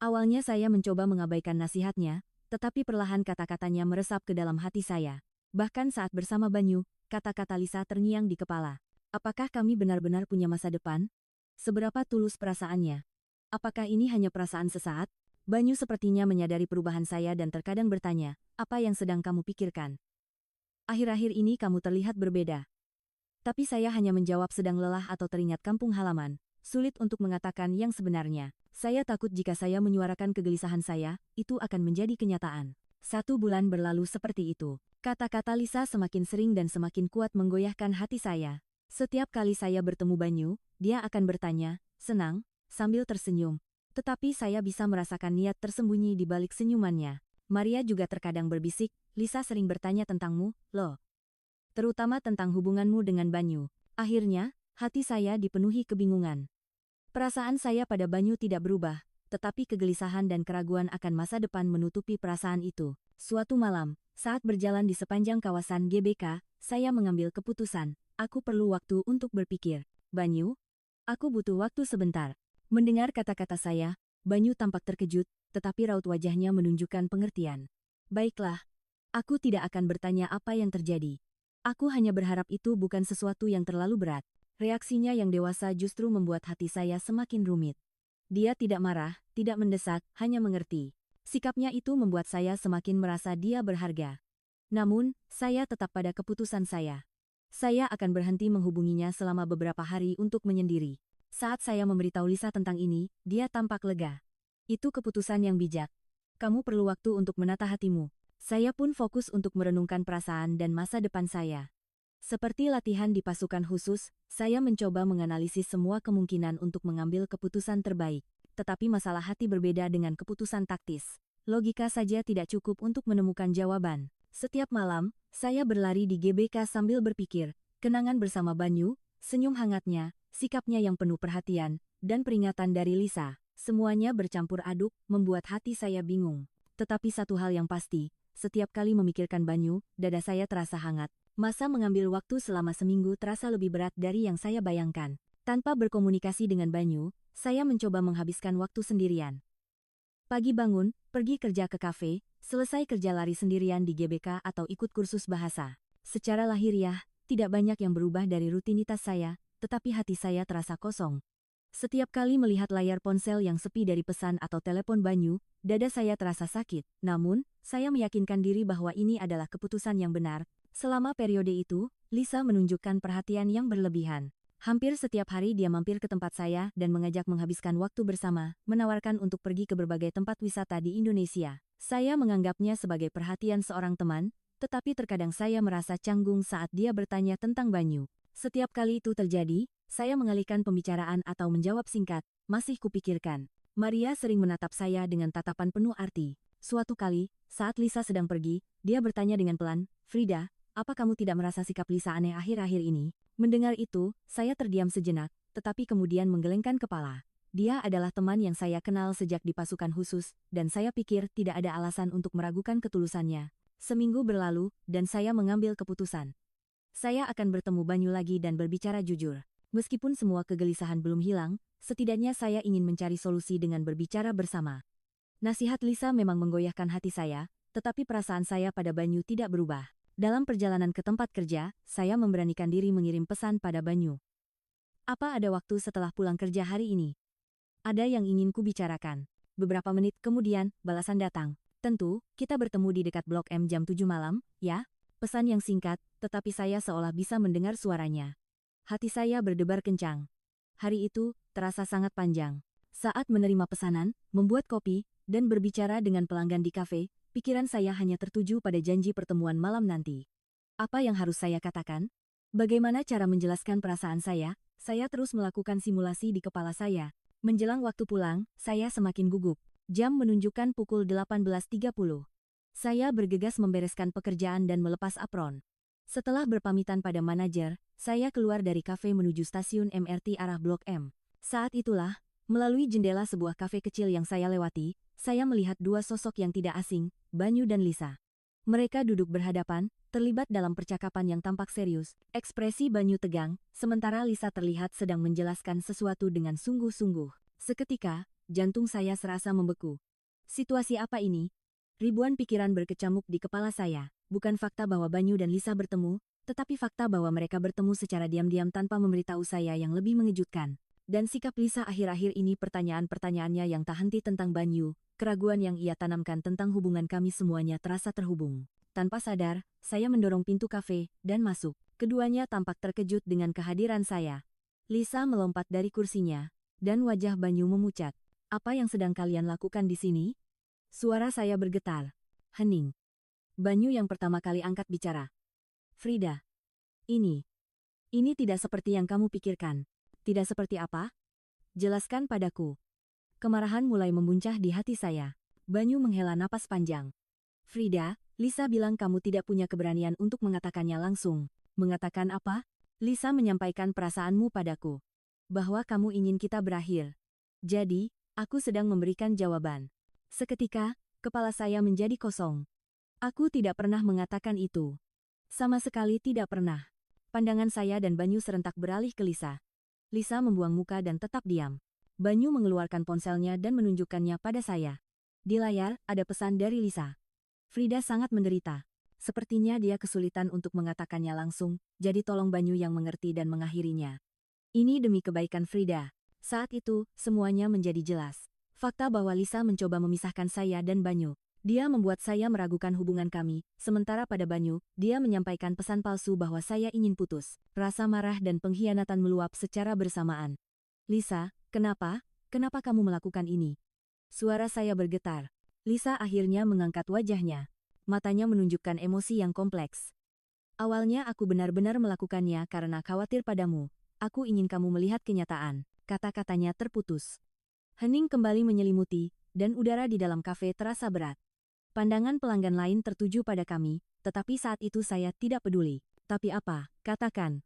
Awalnya saya mencoba mengabaikan nasihatnya, tetapi perlahan kata-katanya meresap ke dalam hati saya. Bahkan saat bersama Banyu, kata-kata Lisa terngiang di kepala. Apakah kami benar-benar punya masa depan? Seberapa tulus perasaannya? Apakah ini hanya perasaan sesaat? Banyu sepertinya menyadari perubahan saya dan terkadang bertanya, "Apa yang sedang kamu pikirkan?" Akhir-akhir ini kamu terlihat berbeda. Tapi saya hanya menjawab sedang lelah atau teringat kampung halaman. Sulit untuk mengatakan yang sebenarnya. Saya takut jika saya menyuarakan kegelisahan saya, itu akan menjadi kenyataan. 1 bulan berlalu seperti itu. Kata-kata Lisa semakin sering dan semakin kuat menggoyahkan hati saya. Setiap kali saya bertemu Banyu, dia akan bertanya, senang, sambil tersenyum. Tetapi saya bisa merasakan niat tersembunyi di balik senyumannya. Maria juga terkadang berbisik, Lisa sering bertanya tentangmu, loh. Terutama tentang hubunganmu dengan Banyu. Akhirnya, hati saya dipenuhi kebingungan. Perasaan saya pada Banyu tidak berubah, tetapi kegelisahan dan keraguan akan masa depan menutupi perasaan itu. Suatu malam, saat berjalan di sepanjang kawasan GBK, saya mengambil keputusan. Aku perlu waktu untuk berpikir. Banyu? Aku butuh waktu sebentar. Mendengar kata-kata saya, Banyu tampak terkejut, tetapi raut wajahnya menunjukkan pengertian. Baiklah. Aku tidak akan bertanya apa yang terjadi. Aku hanya berharap itu bukan sesuatu yang terlalu berat. Reaksinya yang dewasa justru membuat hati saya semakin rumit. Dia tidak marah, tidak mendesak, hanya mengerti. Sikapnya itu membuat saya semakin merasa dia berharga. Namun, saya tetap pada keputusan saya. Saya akan berhenti menghubunginya selama beberapa hari untuk menyendiri. Saat saya memberitahu Lisa tentang ini, dia tampak lega. Itu keputusan yang bijak. Kamu perlu waktu untuk menata hatimu. Saya pun fokus untuk merenungkan perasaan dan masa depan saya. Seperti latihan di pasukan khusus, saya mencoba menganalisis semua kemungkinan untuk mengambil keputusan terbaik. Tetapi masalah hati berbeda dengan keputusan taktis. Logika saja tidak cukup untuk menemukan jawaban. Setiap malam, saya berlari di GBK sambil berpikir, kenangan bersama Banyu, senyum hangatnya, sikapnya yang penuh perhatian, dan peringatan dari Lisa. Semuanya bercampur aduk, membuat hati saya bingung. Tetapi satu hal yang pasti, setiap kali memikirkan Banyu, dada saya terasa hangat. Masa mengambil waktu selama seminggu terasa lebih berat dari yang saya bayangkan. Tanpa berkomunikasi dengan Banyu, saya mencoba menghabiskan waktu sendirian. Pagi bangun, pergi kerja ke kafe, selesai kerja lari sendirian di GBK atau ikut kursus bahasa. Secara lahiriah, tidak banyak yang berubah dari rutinitas saya, tetapi hati saya terasa kosong. Setiap kali melihat layar ponsel yang sepi dari pesan atau telepon Banyu, dada saya terasa sakit. Namun, saya meyakinkan diri bahwa ini adalah keputusan yang benar. Selama periode itu, Lisa menunjukkan perhatian yang berlebihan. Hampir setiap hari dia mampir ke tempat saya dan mengajak menghabiskan waktu bersama, menawarkan untuk pergi ke berbagai tempat wisata di Indonesia. Saya menganggapnya sebagai perhatian seorang teman, tetapi terkadang saya merasa canggung saat dia bertanya tentang Banyu. Setiap kali itu terjadi, saya mengalihkan pembicaraan atau menjawab singkat, masih kupikirkan. Maria sering menatap saya dengan tatapan penuh arti. Suatu kali, saat Lisa sedang pergi, dia bertanya dengan pelan, Frida, apa kamu tidak merasa sikap Lisa aneh akhir-akhir ini? Mendengar itu, saya terdiam sejenak, tetapi kemudian menggelengkan kepala. Dia adalah teman yang saya kenal sejak di pasukan khusus, dan saya pikir tidak ada alasan untuk meragukan ketulusannya. Seminggu berlalu, dan saya mengambil keputusan. Saya akan bertemu Banyu lagi dan berbicara jujur. Meskipun semua kegelisahan belum hilang, setidaknya saya ingin mencari solusi dengan berbicara bersama. Nasihat Lisa memang menggoyahkan hati saya, tetapi perasaan saya pada Banyu tidak berubah. Dalam perjalanan ke tempat kerja, saya memberanikan diri mengirim pesan pada Banyu. Apa ada waktu setelah pulang kerja hari ini? Ada yang ingin kubicarakan. Beberapa menit kemudian, balasan datang. Tentu, kita bertemu di dekat Blok M jam 7 malam, ya? Pesan yang singkat, tetapi saya seolah bisa mendengar suaranya. Hati saya berdebar kencang. Hari itu, terasa sangat panjang. Saat menerima pesanan, membuat kopi, dan berbicara dengan pelanggan di kafe, pikiran saya hanya tertuju pada janji pertemuan malam nanti. Apa yang harus saya katakan? Bagaimana cara menjelaskan perasaan saya? Saya terus melakukan simulasi di kepala saya. Menjelang waktu pulang, saya semakin gugup. Jam menunjukkan pukul 18.30. Saya bergegas membereskan pekerjaan dan melepas apron. Setelah berpamitan pada manajer, saya keluar dari kafe menuju stasiun MRT arah Blok M. Saat itulah, melalui jendela sebuah kafe kecil yang saya lewati, saya melihat dua sosok yang tidak asing, Banyu dan Lisa. Mereka duduk berhadapan, terlibat dalam percakapan yang tampak serius. Ekspresi Banyu tegang, sementara Lisa terlihat sedang menjelaskan sesuatu dengan sungguh-sungguh. Seketika, jantung saya serasa membeku. Situasi apa ini? Ribuan pikiran berkecamuk di kepala saya. Bukan fakta bahwa Banyu dan Lisa bertemu, tetapi fakta bahwa mereka bertemu secara diam-diam tanpa memberitahu saya yang lebih mengejutkan. Dan sikap Lisa akhir-akhir ini, pertanyaan-pertanyaannya yang tak henti tentang Banyu, keraguan yang ia tanamkan tentang hubungan kami, semuanya terasa terhubung. Tanpa sadar, saya mendorong pintu kafe dan masuk. Keduanya tampak terkejut dengan kehadiran saya. Lisa melompat dari kursinya, dan wajah Banyu memucat. Apa yang sedang kalian lakukan di sini? Suara saya bergetar. Hening. Banyu yang pertama kali angkat bicara. Frida. Ini tidak seperti yang kamu pikirkan. Tidak seperti apa? Jelaskan padaku. Kemarahan mulai membuncah di hati saya. Banyu menghela napas panjang. Frida, Lisa bilang kamu tidak punya keberanian untuk mengatakannya langsung. Mengatakan apa? Lisa menyampaikan perasaanmu padaku. Bahwa kamu ingin kita berakhir. Jadi, aku sedang memberikan jawaban. Seketika, kepala saya menjadi kosong. Aku tidak pernah mengatakan itu. Sama sekali tidak pernah. Pandangan saya dan Banyu serentak beralih ke Lisa. Lisa membuang muka dan tetap diam. Banyu mengeluarkan ponselnya dan menunjukkannya pada saya. Di layar, ada pesan dari Lisa. Frida sangat menderita. Sepertinya dia kesulitan untuk mengatakannya langsung, jadi tolong Banyu yang mengerti dan mengakhirinya. Ini demi kebaikan Frida. Saat itu, semuanya menjadi jelas. Fakta bahwa Lisa mencoba memisahkan saya dan Banyu. Dia membuat saya meragukan hubungan kami, sementara pada Banyu, dia menyampaikan pesan palsu bahwa saya ingin putus. Rasa marah dan pengkhianatan meluap secara bersamaan. Lisa, kenapa? Kenapa kamu melakukan ini? Suara saya bergetar. Lisa akhirnya mengangkat wajahnya. Matanya menunjukkan emosi yang kompleks. Awalnya aku benar-benar melakukannya karena khawatir padamu. Aku ingin kamu melihat kenyataan. Kata-katanya terputus. Hening kembali menyelimuti, dan udara di dalam kafe terasa berat. Pandangan pelanggan lain tertuju pada kami, tetapi saat itu saya tidak peduli. Tapi apa? Katakan.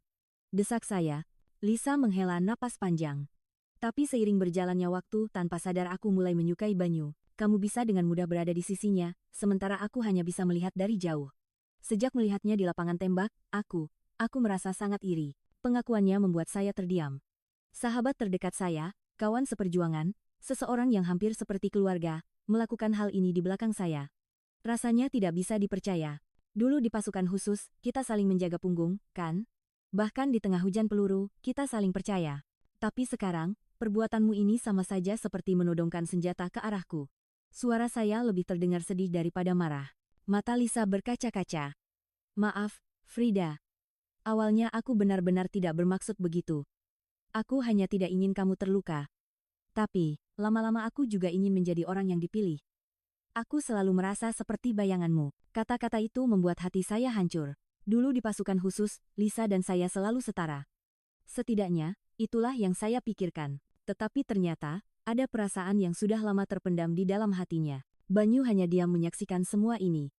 Desak saya. Lisa menghela napas panjang. Tapi seiring berjalannya waktu, tanpa sadar aku mulai menyukai Banyu. Kamu bisa dengan mudah berada di sisinya, sementara aku hanya bisa melihat dari jauh. Sejak melihatnya di lapangan tembak, aku merasa sangat iri. Pengakuannya membuat saya terdiam. Sahabat terdekat saya, kawan seperjuangan, seseorang yang hampir seperti keluarga, melakukan hal ini di belakang saya. Rasanya tidak bisa dipercaya. Dulu di pasukan khusus, kita saling menjaga punggung, kan? Bahkan di tengah hujan peluru, kita saling percaya. Tapi sekarang, perbuatanmu ini sama saja seperti menodongkan senjata ke arahku. Suara saya lebih terdengar sedih daripada marah. Mata Lisa berkaca-kaca. Maaf, Frida. Awalnya aku benar-benar tidak bermaksud begitu. Aku hanya tidak ingin kamu terluka. Tapi, lama-lama aku juga ingin menjadi orang yang dipilih. Aku selalu merasa seperti bayanganmu. Kata-kata itu membuat hati saya hancur. Dulu di pasukan khusus, Lisa dan saya selalu setara. Setidaknya, itulah yang saya pikirkan. Tetapi ternyata, ada perasaan yang sudah lama terpendam di dalam hatinya. Banyu hanya diam menyaksikan semua ini.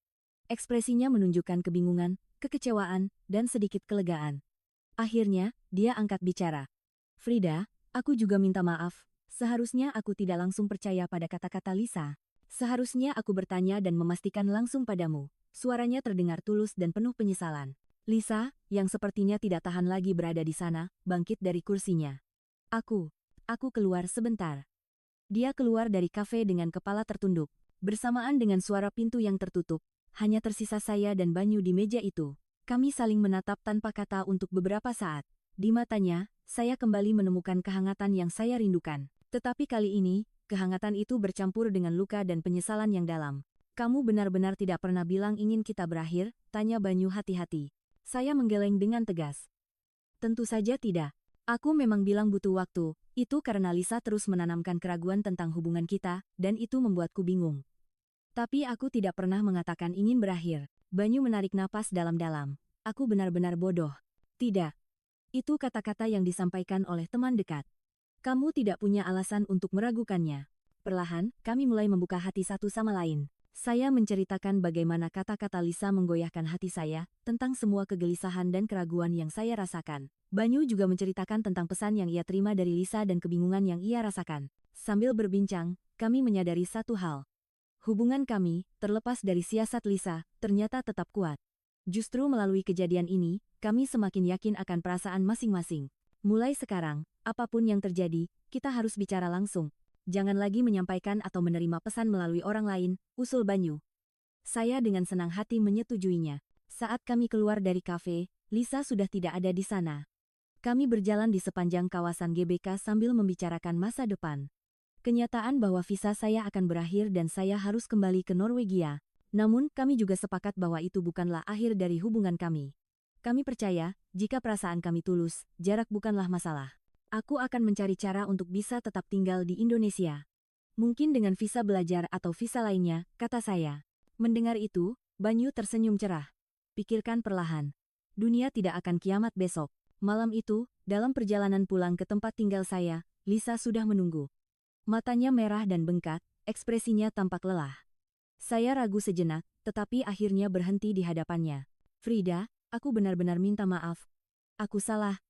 Ekspresinya menunjukkan kebingungan, kekecewaan, dan sedikit kelegaan. Akhirnya, dia angkat bicara. Frida, aku juga minta maaf. Seharusnya aku tidak langsung percaya pada kata-kata Lisa. Seharusnya aku bertanya dan memastikan langsung padamu. Suaranya terdengar tulus dan penuh penyesalan. Lisa, yang sepertinya tidak tahan lagi berada di sana, bangkit dari kursinya. Aku keluar sebentar. Dia keluar dari kafe dengan kepala tertunduk. Bersamaan dengan suara pintu yang tertutup, hanya tersisa saya dan Banyu di meja itu. Kami saling menatap tanpa kata untuk beberapa saat. Di matanya, saya kembali menemukan kehangatan yang saya rindukan. Tetapi kali ini, kehangatan itu bercampur dengan luka dan penyesalan yang dalam. Kamu benar-benar tidak pernah bilang ingin kita berakhir, tanya Banyu hati-hati. Saya menggeleng dengan tegas. Tentu saja tidak. Aku memang bilang butuh waktu, itu karena Lisa terus menanamkan keraguan tentang hubungan kita, dan itu membuatku bingung. Tapi aku tidak pernah mengatakan ingin berakhir. Banyu menarik napas dalam-dalam. Aku benar-benar bodoh. Tidak. Itu kata-kata yang disampaikan oleh teman dekat. Kamu tidak punya alasan untuk meragukannya. Perlahan, kami mulai membuka hati satu sama lain. Saya menceritakan bagaimana kata-kata Lisa menggoyahkan hati saya, tentang semua kegelisahan dan keraguan yang saya rasakan. Banyu juga menceritakan tentang pesan yang ia terima dari Lisa dan kebingungan yang ia rasakan. Sambil berbincang, kami menyadari satu hal. Hubungan kami, terlepas dari siasat Lisa, ternyata tetap kuat. Justru melalui kejadian ini, kami semakin yakin akan perasaan masing-masing. Mulai sekarang, apapun yang terjadi, kita harus bicara langsung. Jangan lagi menyampaikan atau menerima pesan melalui orang lain, usul Banyu. Saya dengan senang hati menyetujuinya. Saat kami keluar dari kafe, Lisa sudah tidak ada di sana. Kami berjalan di sepanjang kawasan GBK sambil membicarakan masa depan. Kenyataan bahwa visa saya akan berakhir dan saya harus kembali ke Norwegia. Namun, kami juga sepakat bahwa itu bukanlah akhir dari hubungan kami. Kami percaya, jika perasaan kami tulus, jarak bukanlah masalah. Aku akan mencari cara untuk bisa tetap tinggal di Indonesia. Mungkin dengan visa belajar atau visa lainnya, kata saya. Mendengar itu, Banyu tersenyum cerah. Pikirkan perlahan. Dunia tidak akan kiamat besok. Malam itu, dalam perjalanan pulang ke tempat tinggal saya, Lisa sudah menunggu. Matanya merah dan bengkak, ekspresinya tampak lelah. Saya ragu sejenak, tetapi akhirnya berhenti di hadapannya. Frida, aku benar-benar minta maaf. Aku salah.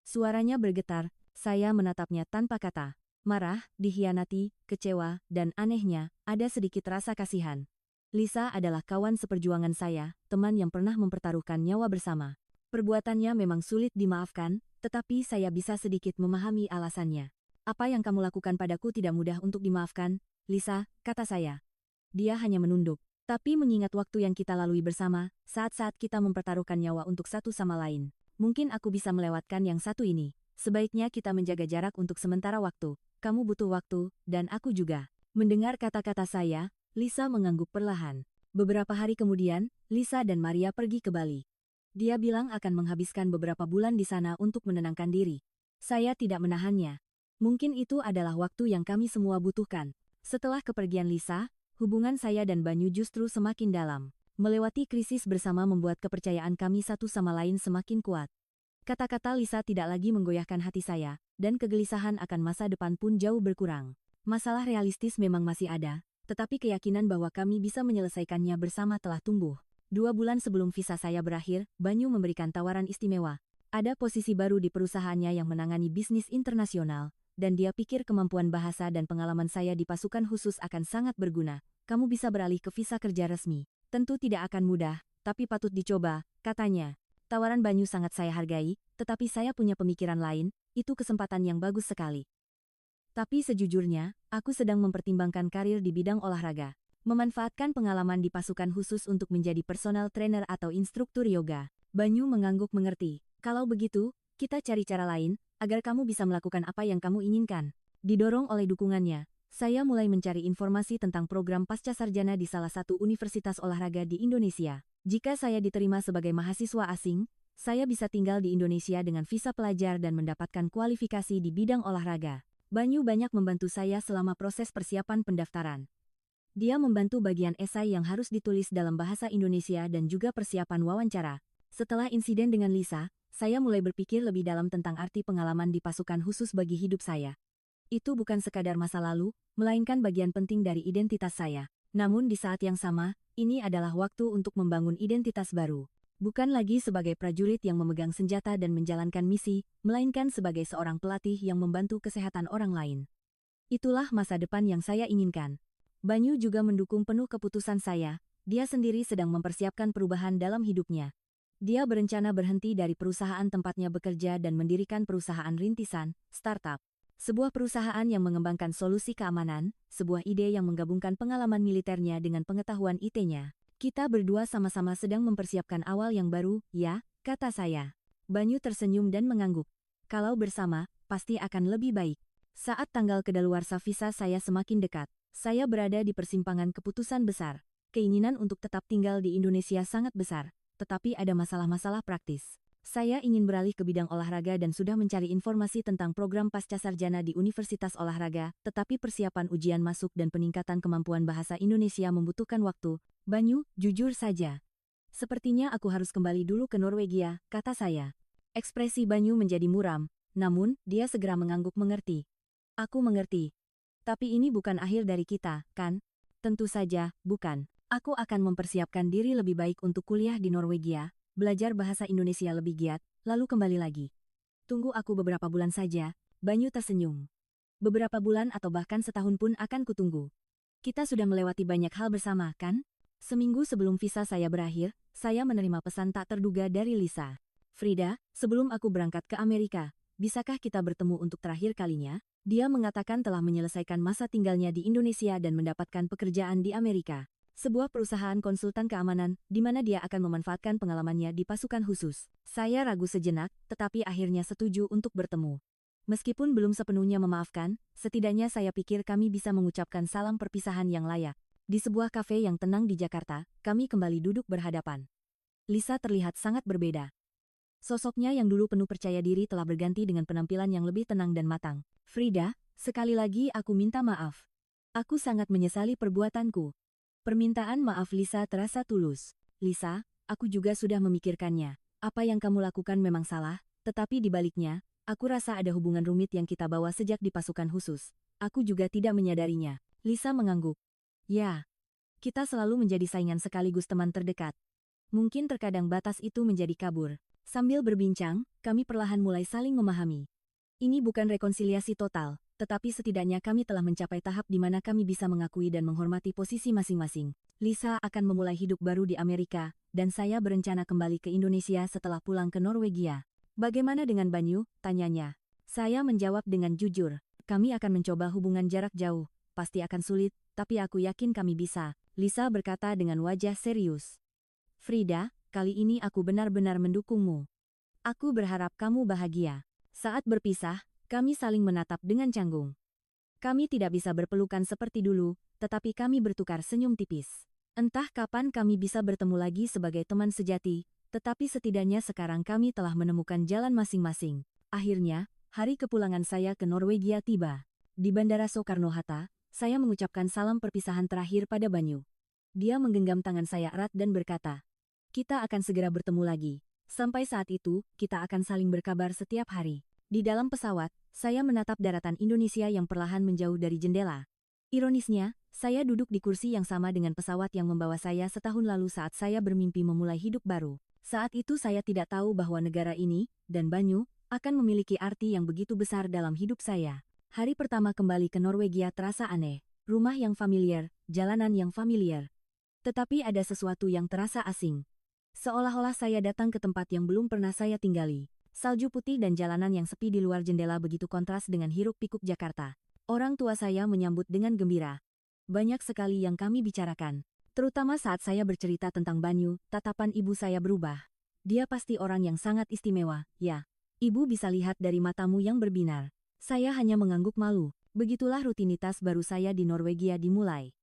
Suaranya bergetar, saya menatapnya tanpa kata. Marah, dikhianati, kecewa, dan anehnya, ada sedikit rasa kasihan. Lisa adalah kawan seperjuangan saya, teman yang pernah mempertaruhkan nyawa bersama. Perbuatannya memang sulit dimaafkan, tetapi saya bisa sedikit memahami alasannya. Apa yang kamu lakukan padaku tidak mudah untuk dimaafkan, Lisa, kata saya. Dia hanya menunduk. Tapi mengingat waktu yang kita lalui bersama, saat-saat kita mempertaruhkan nyawa untuk satu sama lain, mungkin aku bisa melewatkan yang satu ini. Sebaiknya kita menjaga jarak untuk sementara waktu. Kamu butuh waktu, dan aku juga. Mendengar kata-kata saya, Lisa mengangguk perlahan. Beberapa hari kemudian, Lisa dan Maria pergi ke Bali. Dia bilang akan menghabiskan beberapa bulan di sana untuk menenangkan diri. Saya tidak menahannya. Mungkin itu adalah waktu yang kami semua butuhkan. Setelah kepergian Lisa, hubungan saya dan Banyu justru semakin dalam. Melewati krisis bersama membuat kepercayaan kami satu sama lain semakin kuat. Kata-kata Lisa tidak lagi menggoyahkan hati saya, dan kegelisahan akan masa depan pun jauh berkurang. Masalah realistis memang masih ada, tetapi keyakinan bahwa kami bisa menyelesaikannya bersama telah tumbuh. 2 bulan sebelum visa saya berakhir, Banyu memberikan tawaran istimewa. Ada posisi baru di perusahaannya yang menangani bisnis internasional, dan dia pikir kemampuan bahasa dan pengalaman saya di pasukan khusus akan sangat berguna. Kamu bisa beralih ke visa kerja resmi. Tentu tidak akan mudah, tapi patut dicoba, katanya. Tawaran Banyu sangat saya hargai, tetapi saya punya pemikiran lain, itu kesempatan yang bagus sekali. Tapi sejujurnya, aku sedang mempertimbangkan karir di bidang olahraga. Memanfaatkan pengalaman di pasukan khusus untuk menjadi personal trainer atau instruktur yoga. Banyu mengangguk mengerti. Kalau begitu, kita cari cara lain, agar kamu bisa melakukan apa yang kamu inginkan. Didorong oleh dukungannya, saya mulai mencari informasi tentang program pasca sarjana di salah satu universitas olahraga di Indonesia. Jika saya diterima sebagai mahasiswa asing, saya bisa tinggal di Indonesia dengan visa pelajar dan mendapatkan kualifikasi di bidang olahraga. Banyu banyak membantu saya selama proses persiapan pendaftaran. Dia membantu bagian esai yang harus ditulis dalam bahasa Indonesia dan juga persiapan wawancara. Setelah insiden dengan Lisa, saya mulai berpikir lebih dalam tentang arti pengalaman di pasukan khusus bagi hidup saya. Itu bukan sekadar masa lalu, melainkan bagian penting dari identitas saya. Namun di saat yang sama, ini adalah waktu untuk membangun identitas baru. Bukan lagi sebagai prajurit yang memegang senjata dan menjalankan misi, melainkan sebagai seorang pelatih yang membantu kesehatan orang lain. Itulah masa depan yang saya inginkan. Banyu juga mendukung penuh keputusan saya, dia sendiri sedang mempersiapkan perubahan dalam hidupnya. Dia berencana berhenti dari perusahaan tempatnya bekerja dan mendirikan perusahaan rintisan, startup. Sebuah perusahaan yang mengembangkan solusi keamanan, sebuah ide yang menggabungkan pengalaman militernya dengan pengetahuan IT-nya. Kita berdua sama-sama sedang mempersiapkan awal yang baru, ya, kata saya. Banyu tersenyum dan mengangguk. Kalau bersama, pasti akan lebih baik. Saat tanggal kedaluarsa visa saya semakin dekat, saya berada di persimpangan keputusan besar. Keinginan untuk tetap tinggal di Indonesia sangat besar, tetapi ada masalah-masalah praktis. Saya ingin beralih ke bidang olahraga dan sudah mencari informasi tentang program pasca sarjana di Universitas Olahraga, tetapi persiapan ujian masuk dan peningkatan kemampuan bahasa Indonesia membutuhkan waktu. Banyu, jujur saja. Sepertinya aku harus kembali dulu ke Norwegia, kata saya. Ekspresi Banyu menjadi muram, namun dia segera mengangguk mengerti. Aku mengerti. Tapi ini bukan akhir dari kita, kan? Tentu saja, bukan. Aku akan mempersiapkan diri lebih baik untuk kuliah di Norwegia, belajar bahasa Indonesia lebih giat, lalu kembali lagi. Tunggu aku beberapa bulan saja, Banyu tersenyum. Beberapa bulan atau bahkan setahun pun akan kutunggu. Kita sudah melewati banyak hal bersama, kan? Seminggu sebelum visa saya berakhir, saya menerima pesan tak terduga dari Lisa. Frida, sebelum aku berangkat ke Amerika, bisakah kita bertemu untuk terakhir kalinya? Dia mengatakan telah menyelesaikan masa tinggalnya di Indonesia dan mendapatkan pekerjaan di Amerika. Sebuah perusahaan konsultan keamanan, di mana dia akan memanfaatkan pengalamannya di pasukan khusus. Saya ragu sejenak, tetapi akhirnya setuju untuk bertemu. Meskipun belum sepenuhnya memaafkan, setidaknya saya pikir kami bisa mengucapkan salam perpisahan yang layak. Di sebuah kafe yang tenang di Jakarta, kami kembali duduk berhadapan. Lisa terlihat sangat berbeda. Sosoknya yang dulu penuh percaya diri telah berganti dengan penampilan yang lebih tenang dan matang. Frida, sekali lagi aku minta maaf. Aku sangat menyesali perbuatanku. Permintaan maaf Lisa terasa tulus. Lisa, aku juga sudah memikirkannya. Apa yang kamu lakukan memang salah, tetapi di baliknya, aku rasa ada hubungan rumit yang kita bawa sejak di pasukan khusus. Aku juga tidak menyadarinya. Lisa mengangguk. Ya, kita selalu menjadi saingan sekaligus teman terdekat. Mungkin terkadang batas itu menjadi kabur. Sambil berbincang, kami perlahan mulai saling memahami. Ini bukan rekonsiliasi total, tetapi setidaknya kami telah mencapai tahap di mana kami bisa mengakui dan menghormati posisi masing-masing. Lisa akan memulai hidup baru di Amerika, dan saya berencana kembali ke Indonesia setelah pulang ke Norwegia. Bagaimana dengan Banyu? Tanyanya. Saya menjawab dengan jujur. Kami akan mencoba hubungan jarak jauh. Pasti akan sulit, tapi aku yakin kami bisa. Lisa berkata dengan wajah serius. Frida, kali ini aku benar-benar mendukungmu. Aku berharap kamu bahagia. Saat berpisah, kami saling menatap dengan canggung. Kami tidak bisa berpelukan seperti dulu, tetapi kami bertukar senyum tipis. Entah kapan kami bisa bertemu lagi sebagai teman sejati, tetapi setidaknya sekarang kami telah menemukan jalan masing-masing. Akhirnya, hari kepulangan saya ke Norwegia tiba. Di Bandara Soekarno-Hatta, saya mengucapkan salam perpisahan terakhir pada Banyu. Dia menggenggam tangan saya erat dan berkata, "Kita akan segera bertemu lagi. Sampai saat itu, kita akan saling berkabar setiap hari." Di dalam pesawat, saya menatap daratan Indonesia yang perlahan menjauh dari jendela. Ironisnya, saya duduk di kursi yang sama dengan pesawat yang membawa saya setahun lalu saat saya bermimpi memulai hidup baru. Saat itu saya tidak tahu bahwa negara ini, dan Banyu, akan memiliki arti yang begitu besar dalam hidup saya. Hari pertama kembali ke Norwegia terasa aneh. Rumah yang familiar, jalanan yang familiar. Tetapi ada sesuatu yang terasa asing. Seolah-olah saya datang ke tempat yang belum pernah saya tinggali. Salju putih dan jalanan yang sepi di luar jendela begitu kontras dengan hiruk-pikuk Jakarta. Orang tua saya menyambut dengan gembira. Banyak sekali yang kami bicarakan. Terutama saat saya bercerita tentang Banyu, tatapan ibu saya berubah. Dia pasti orang yang sangat istimewa, ya. Ibu bisa lihat dari matamu yang berbinar. Saya hanya mengangguk malu. Begitulah rutinitas baru saya di Norwegia dimulai.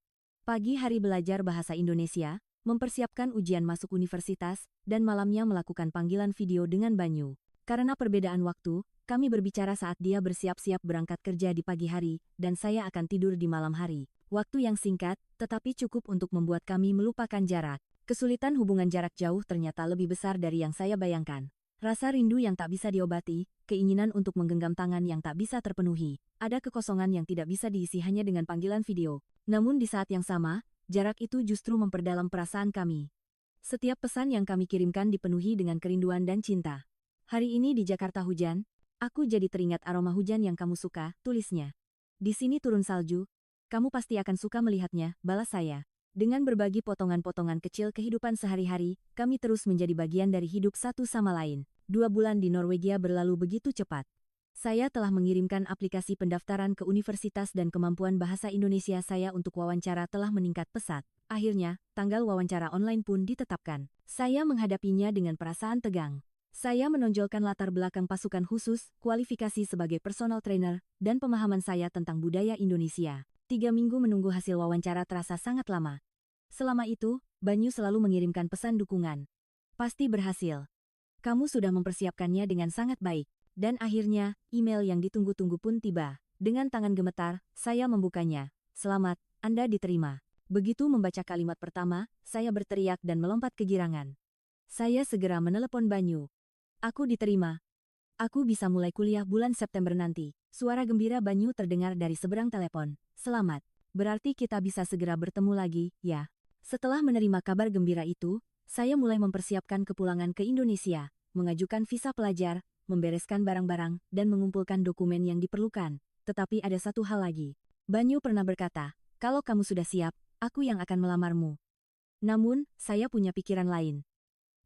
Pagi hari belajar bahasa Indonesia, mempersiapkan ujian masuk universitas, dan malamnya melakukan panggilan video dengan Banyu. Karena perbedaan waktu, kami berbicara saat dia bersiap-siap berangkat kerja di pagi hari, dan saya akan tidur di malam hari. Waktu yang singkat, tetapi cukup untuk membuat kami melupakan jarak. Kesulitan hubungan jarak jauh ternyata lebih besar dari yang saya bayangkan. Rasa rindu yang tak bisa diobati, keinginan untuk menggenggam tangan yang tak bisa terpenuhi, ada kekosongan yang tidak bisa diisi hanya dengan panggilan video. Namun di saat yang sama, jarak itu justru memperdalam perasaan kami. Setiap pesan yang kami kirimkan dipenuhi dengan kerinduan dan cinta. Hari ini di Jakarta hujan, aku jadi teringat aroma hujan yang kamu suka, tulisnya. Di sini turun salju, kamu pasti akan suka melihatnya, balas saya. Dengan berbagi potongan-potongan kecil kehidupan sehari-hari, kami terus menjadi bagian dari hidup satu sama lain. 2 bulan di Norwegia berlalu begitu cepat. Saya telah mengirimkan aplikasi pendaftaran ke universitas dan kemampuan bahasa Indonesia saya untuk wawancara telah meningkat pesat. Akhirnya, tanggal wawancara online pun ditetapkan. Saya menghadapinya dengan perasaan tegang. Saya menonjolkan latar belakang pasukan khusus, kualifikasi sebagai personal trainer, dan pemahaman saya tentang budaya Indonesia. 3 minggu menunggu hasil wawancara terasa sangat lama. Selama itu, Banyu selalu mengirimkan pesan dukungan. Pasti berhasil. Kamu sudah mempersiapkannya dengan sangat baik. Dan akhirnya, email yang ditunggu-tunggu pun tiba. Dengan tangan gemetar, saya membukanya. Selamat, Anda diterima. Begitu membaca kalimat pertama, saya berteriak dan melompat kegirangan. Saya segera menelepon Banyu. Aku diterima. Aku bisa mulai kuliah bulan September nanti. Suara gembira Banyu terdengar dari seberang telepon. Selamat. Berarti kita bisa segera bertemu lagi, ya. Setelah menerima kabar gembira itu, saya mulai mempersiapkan kepulangan ke Indonesia, mengajukan visa pelajar, membereskan barang-barang, dan mengumpulkan dokumen yang diperlukan. Tetapi ada satu hal lagi. Banyu pernah berkata, kalau kamu sudah siap, aku yang akan melamarmu. Namun, saya punya pikiran lain.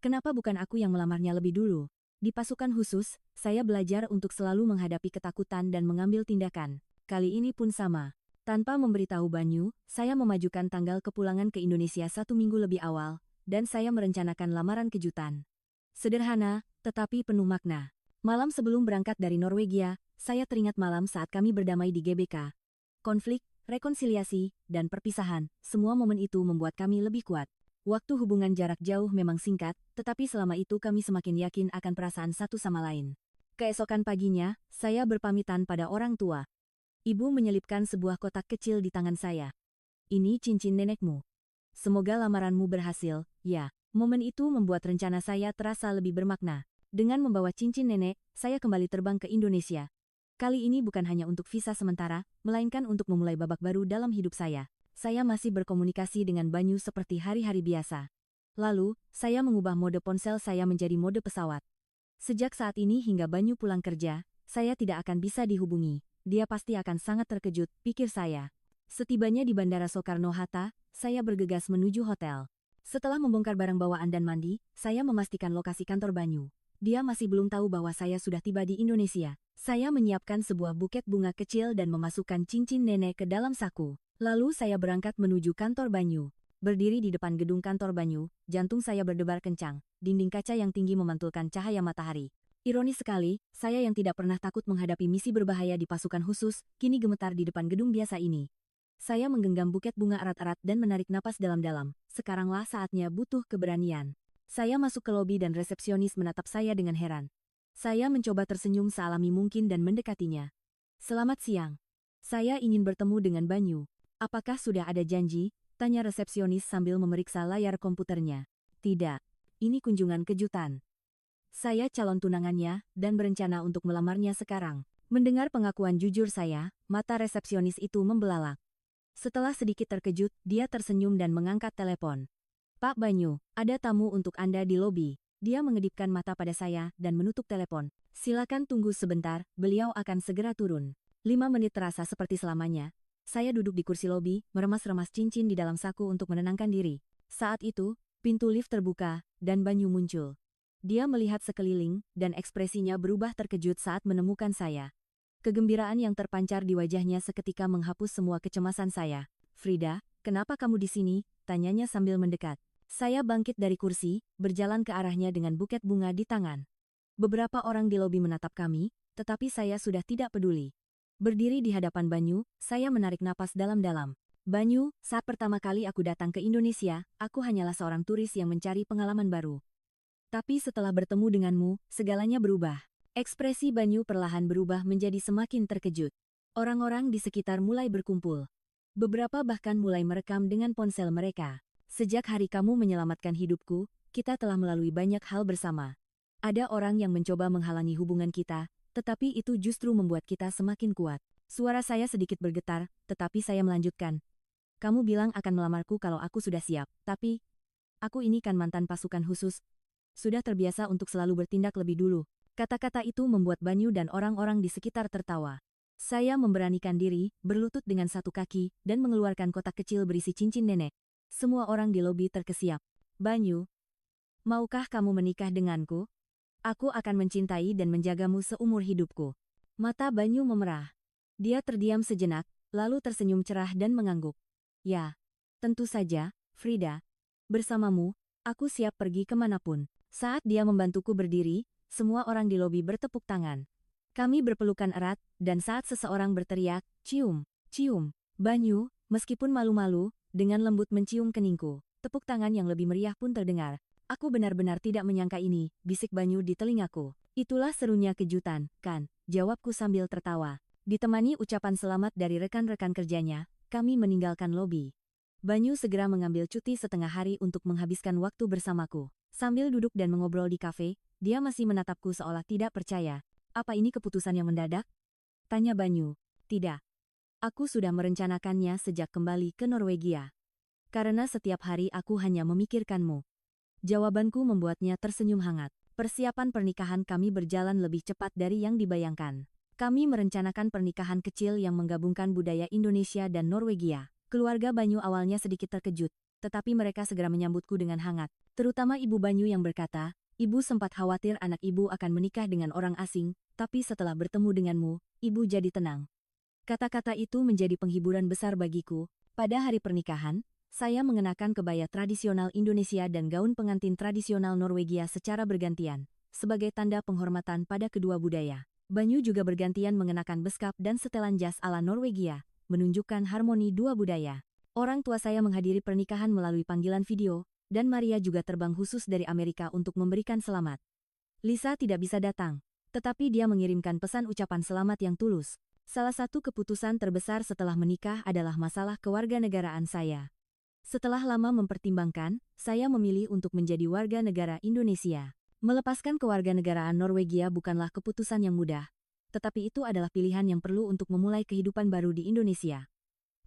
Kenapa bukan aku yang melamarnya lebih dulu? Di pasukan khusus, saya belajar untuk selalu menghadapi ketakutan dan mengambil tindakan. Kali ini pun sama. Tanpa memberitahu Banyu, saya memajukan tanggal kepulangan ke Indonesia 1 minggu lebih awal, dan saya merencanakan lamaran kejutan. Sederhana, tetapi penuh makna. Malam sebelum berangkat dari Norwegia, saya teringat malam saat kami berdamai di GBK. Konflik, rekonsiliasi, dan perpisahan. Semua momen itu membuat kami lebih kuat. Waktu hubungan jarak jauh memang singkat, tetapi selama itu kami semakin yakin akan perasaan satu sama lain. Keesokan paginya, saya berpamitan pada orang tua. Ibu menyelipkan sebuah kotak kecil di tangan saya. Ini cincin nenekmu. Semoga lamaranmu berhasil, ya. Momen itu membuat rencana saya terasa lebih bermakna. Dengan membawa cincin nenek, saya kembali terbang ke Indonesia. Kali ini bukan hanya untuk visa sementara, melainkan untuk memulai babak baru dalam hidup saya. Saya masih berkomunikasi dengan Banyu seperti hari-hari biasa. Lalu, saya mengubah mode ponsel saya menjadi mode pesawat. Sejak saat ini hingga Banyu pulang kerja, saya tidak akan bisa dihubungi. Dia pasti akan sangat terkejut, pikir saya. Setibanya di Bandara Soekarno-Hatta, saya bergegas menuju hotel. Setelah membongkar barang bawaan dan mandi, saya memastikan lokasi kantor Banyu. Dia masih belum tahu bahwa saya sudah tiba di Indonesia. Saya menyiapkan sebuah buket bunga kecil dan memasukkan cincin nenek ke dalam saku. Lalu saya berangkat menuju kantor Banyu. Berdiri di depan gedung kantor Banyu, jantung saya berdebar kencang. Dinding kaca yang tinggi memantulkan cahaya matahari. Ironis sekali, saya yang tidak pernah takut menghadapi misi berbahaya di pasukan khusus, kini gemetar di depan gedung biasa ini. Saya menggenggam buket bunga erat-erat dan menarik napas dalam-dalam. Sekaranglah saatnya butuh keberanian. Saya masuk ke lobi dan resepsionis menatap saya dengan heran. Saya mencoba tersenyum sealami mungkin dan mendekatinya. Selamat siang. Saya ingin bertemu dengan Banyu. Apakah sudah ada janji? Tanya resepsionis sambil memeriksa layar komputernya. Tidak. Ini kunjungan kejutan. Saya calon tunangannya dan berencana untuk melamarnya sekarang. Mendengar pengakuan jujur saya, mata resepsionis itu membelalak. Setelah sedikit terkejut, dia tersenyum dan mengangkat telepon. Pak Banyu, ada tamu untuk Anda di lobi. Dia mengedipkan mata pada saya dan menutup telepon. Silakan tunggu sebentar, beliau akan segera turun. 5 menit terasa seperti selamanya. Saya duduk di kursi lobi, meremas-remas cincin di dalam saku untuk menenangkan diri. Saat itu, pintu lift terbuka, dan Banyu muncul. Dia melihat sekeliling, dan ekspresinya berubah terkejut saat menemukan saya. Kegembiraan yang terpancar di wajahnya seketika menghapus semua kecemasan saya. Frida, kenapa kamu di sini? Tanyanya sambil mendekat. Saya bangkit dari kursi, berjalan ke arahnya dengan buket bunga di tangan. Beberapa orang di lobi menatap kami, tetapi saya sudah tidak peduli. Berdiri di hadapan Banyu, saya menarik napas dalam-dalam. Banyu, saat pertama kali aku datang ke Indonesia, aku hanyalah seorang turis yang mencari pengalaman baru. Tapi setelah bertemu denganmu, segalanya berubah. Ekspresi Banyu perlahan berubah menjadi semakin terkejut. Orang-orang di sekitar mulai berkumpul. Beberapa bahkan mulai merekam dengan ponsel mereka. Sejak hari kamu menyelamatkan hidupku, kita telah melalui banyak hal bersama. Ada orang yang mencoba menghalangi hubungan kita, tetapi itu justru membuat kita semakin kuat. Suara saya sedikit bergetar, tetapi saya melanjutkan. Kamu bilang akan melamarku kalau aku sudah siap, tapi aku ini kan mantan pasukan khusus. Sudah terbiasa untuk selalu bertindak lebih dulu. Kata-kata itu membuat Banyu dan orang-orang di sekitar tertawa. Saya memberanikan diri, berlutut dengan satu kaki, dan mengeluarkan kotak kecil berisi cincin nenek. Semua orang di lobi terkesiap. Banyu, maukah kamu menikah denganku? Aku akan mencintai dan menjagamu seumur hidupku. Mata Banyu memerah. Dia terdiam sejenak, lalu tersenyum cerah dan mengangguk. Ya, tentu saja, Frida. Bersamamu, aku siap pergi kemanapun. Saat dia membantuku berdiri, semua orang di lobi bertepuk tangan. Kami berpelukan erat, dan saat seseorang berteriak, cium, cium. Banyu, meskipun malu-malu, dengan lembut mencium keningku. Tepuk tangan yang lebih meriah pun terdengar. Aku benar-benar tidak menyangka ini, bisik Banyu di telingaku. Itulah serunya kejutan, kan? Jawabku sambil tertawa. Ditemani ucapan selamat dari rekan-rekan kerjanya, kami meninggalkan lobi. Banyu segera mengambil cuti setengah hari untuk menghabiskan waktu bersamaku. Sambil duduk dan mengobrol di kafe, dia masih menatapku seolah tidak percaya. Apa ini keputusan yang mendadak? Tanya Banyu. Tidak. Aku sudah merencanakannya sejak kembali ke Norwegia. Karena setiap hari aku hanya memikirkanmu. Jawabanku membuatnya tersenyum hangat. Persiapan pernikahan kami berjalan lebih cepat dari yang dibayangkan. Kami merencanakan pernikahan kecil yang menggabungkan budaya Indonesia dan Norwegia. Keluarga Banyu awalnya sedikit terkejut, tetapi mereka segera menyambutku dengan hangat. Terutama Ibu Banyu yang berkata, Ibu sempat khawatir anak ibu akan menikah dengan orang asing, tapi setelah bertemu denganmu, ibu jadi tenang. Kata-kata itu menjadi penghiburan besar bagiku. Pada hari pernikahan, saya mengenakan kebaya tradisional Indonesia dan gaun pengantin tradisional Norwegia secara bergantian, sebagai tanda penghormatan pada kedua budaya. Banyu juga bergantian mengenakan beskap dan setelan jas ala Norwegia. menunjukkan harmoni dua budaya. Orang tua saya menghadiri pernikahan melalui panggilan video, dan Maria juga terbang khusus dari Amerika untuk memberikan selamat. Lisa tidak bisa datang, tetapi dia mengirimkan pesan ucapan selamat yang tulus. Salah satu keputusan terbesar setelah menikah adalah masalah kewarganegaraan saya. Setelah lama mempertimbangkan, saya memilih untuk menjadi warga negara Indonesia. Melepaskan kewarganegaraan Norwegia bukanlah keputusan yang mudah, tetapi itu adalah pilihan yang perlu untuk memulai kehidupan baru di Indonesia.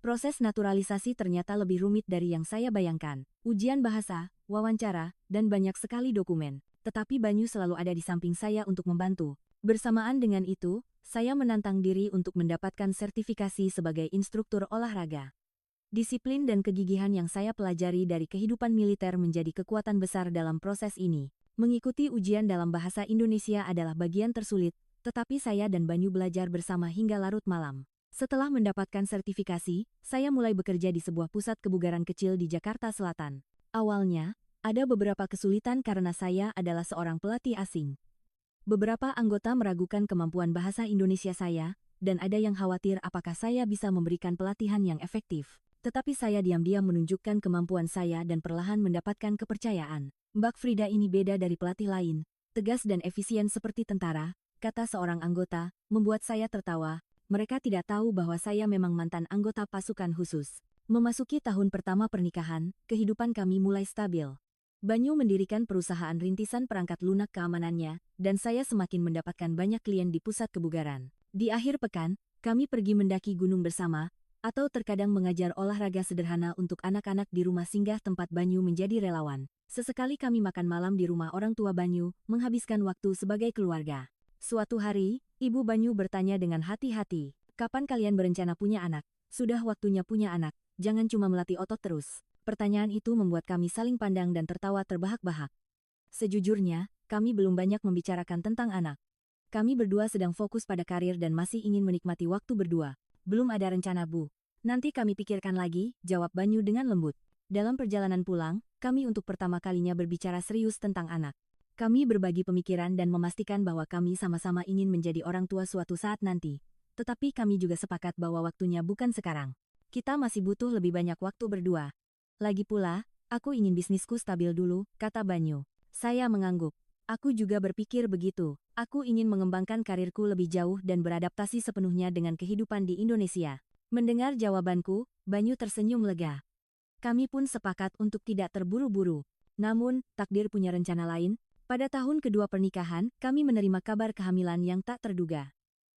Proses naturalisasi ternyata lebih rumit dari yang saya bayangkan. Ujian bahasa, wawancara, dan banyak sekali dokumen. Tetapi Banyu selalu ada di samping saya untuk membantu. Bersamaan dengan itu, saya menantang diri untuk mendapatkan sertifikasi sebagai instruktur olahraga. Disiplin dan kegigihan yang saya pelajari dari kehidupan militer menjadi kekuatan besar dalam proses ini. Mengikuti ujian dalam bahasa Indonesia adalah bagian tersulit, tetapi saya dan Banyu belajar bersama hingga larut malam. Setelah mendapatkan sertifikasi, saya mulai bekerja di sebuah pusat kebugaran kecil di Jakarta Selatan. Awalnya, ada beberapa kesulitan karena saya adalah seorang pelatih asing. Beberapa anggota meragukan kemampuan bahasa Indonesia saya, dan ada yang khawatir apakah saya bisa memberikan pelatihan yang efektif. Tetapi saya diam-diam menunjukkan kemampuan saya dan perlahan mendapatkan kepercayaan. Mbak Frida ini beda dari pelatih lain, tegas dan efisien seperti tentara, kata seorang anggota, membuat saya tertawa. Mereka tidak tahu bahwa saya memang mantan anggota pasukan khusus. Memasuki tahun pertama pernikahan, kehidupan kami mulai stabil. Banyu mendirikan perusahaan rintisan perangkat lunak keamanannya, dan saya semakin mendapatkan banyak klien di pusat kebugaran. Di akhir pekan, kami pergi mendaki gunung bersama, atau terkadang mengajar olahraga sederhana untuk anak-anak di rumah singgah tempat Banyu menjadi relawan. Sesekali kami makan malam di rumah orang tua Banyu, menghabiskan waktu sebagai keluarga. Suatu hari, Ibu Banyu bertanya dengan hati-hati, "Kapan kalian berencana punya anak? Sudah waktunya punya anak, jangan cuma melatih otot terus." Pertanyaan itu membuat kami saling pandang dan tertawa terbahak-bahak. Sejujurnya, kami belum banyak membicarakan tentang anak. Kami berdua sedang fokus pada karir dan masih ingin menikmati waktu berdua. "Belum ada rencana, Bu. Nanti kami pikirkan lagi," jawab Banyu dengan lembut. Dalam perjalanan pulang, kami untuk pertama kalinya berbicara serius tentang anak. Kami berbagi pemikiran dan memastikan bahwa kami sama-sama ingin menjadi orang tua suatu saat nanti. Tetapi kami juga sepakat bahwa waktunya bukan sekarang. Kita masih butuh lebih banyak waktu berdua. Lagi pula, aku ingin bisnisku stabil dulu, kata Banyu. Saya mengangguk. Aku juga berpikir begitu. Aku ingin mengembangkan karirku lebih jauh dan beradaptasi sepenuhnya dengan kehidupan di Indonesia. Mendengar jawabanku, Banyu tersenyum lega. Kami pun sepakat untuk tidak terburu-buru. Namun, takdir punya rencana lain. Pada tahun kedua pernikahan, kami menerima kabar kehamilan yang tak terduga.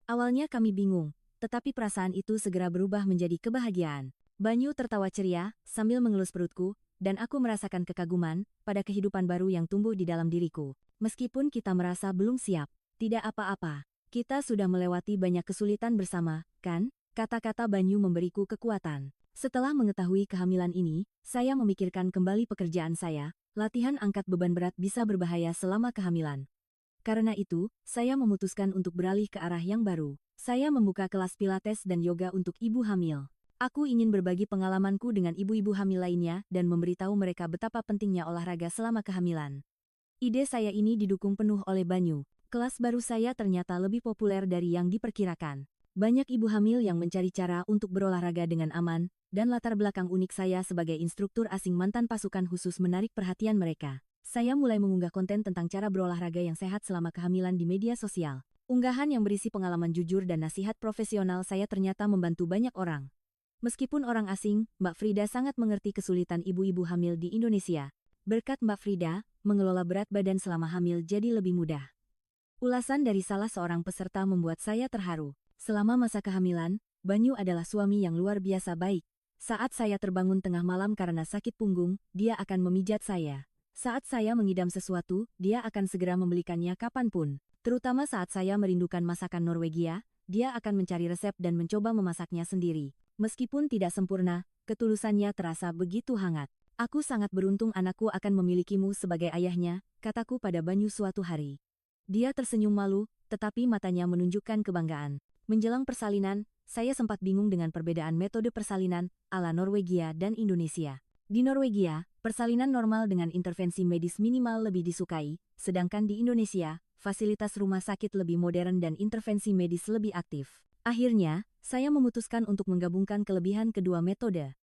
Awalnya kami bingung, tetapi perasaan itu segera berubah menjadi kebahagiaan. Banyu tertawa ceria, sambil mengelus perutku, dan aku merasakan kekaguman pada kehidupan baru yang tumbuh di dalam diriku. Meskipun kita merasa belum siap, tidak apa-apa. Kita sudah melewati banyak kesulitan bersama, kan? Kata-kata Banyu memberiku kekuatan. Setelah mengetahui kehamilan ini, saya memikirkan kembali pekerjaan saya. Latihan angkat beban berat bisa berbahaya selama kehamilan. Karena itu, saya memutuskan untuk beralih ke arah yang baru. Saya membuka kelas pilates dan yoga untuk ibu hamil. Aku ingin berbagi pengalamanku dengan ibu-ibu hamil lainnya dan memberitahu mereka betapa pentingnya olahraga selama kehamilan. Ide saya ini didukung penuh oleh Banyu. Kelas baru saya ternyata lebih populer dari yang diperkirakan. Banyak ibu hamil yang mencari cara untuk berolahraga dengan aman, dan latar belakang unik saya sebagai instruktur asing mantan pasukan khusus menarik perhatian mereka. Saya mulai mengunggah konten tentang cara berolahraga yang sehat selama kehamilan di media sosial. Unggahan yang berisi pengalaman jujur dan nasihat profesional saya ternyata membantu banyak orang. Meskipun orang asing, Mbak Frida sangat mengerti kesulitan ibu-ibu hamil di Indonesia. Berkat Mbak Frida, mengelola berat badan selama hamil jadi lebih mudah. Ulasan dari salah seorang peserta membuat saya terharu. Selama masa kehamilan, Banyu adalah suami yang luar biasa baik. Saat saya terbangun tengah malam karena sakit punggung, dia akan memijat saya. Saat saya mengidam sesuatu, dia akan segera membelikannya kapanpun. Terutama saat saya merindukan masakan Norwegia, dia akan mencari resep dan mencoba memasaknya sendiri. Meskipun tidak sempurna, ketulusannya terasa begitu hangat. Aku sangat beruntung anakku akan memilikimu sebagai ayahnya, kataku pada Banyu suatu hari. Dia tersenyum malu, tetapi matanya menunjukkan kebanggaan. Menjelang persalinan, saya sempat bingung dengan perbedaan metode persalinan ala Norwegia dan Indonesia. Di Norwegia, persalinan normal dengan intervensi medis minimal lebih disukai, sedangkan di Indonesia, fasilitas rumah sakit lebih modern dan intervensi medis lebih aktif. Akhirnya, saya memutuskan untuk menggabungkan kelebihan kedua metode.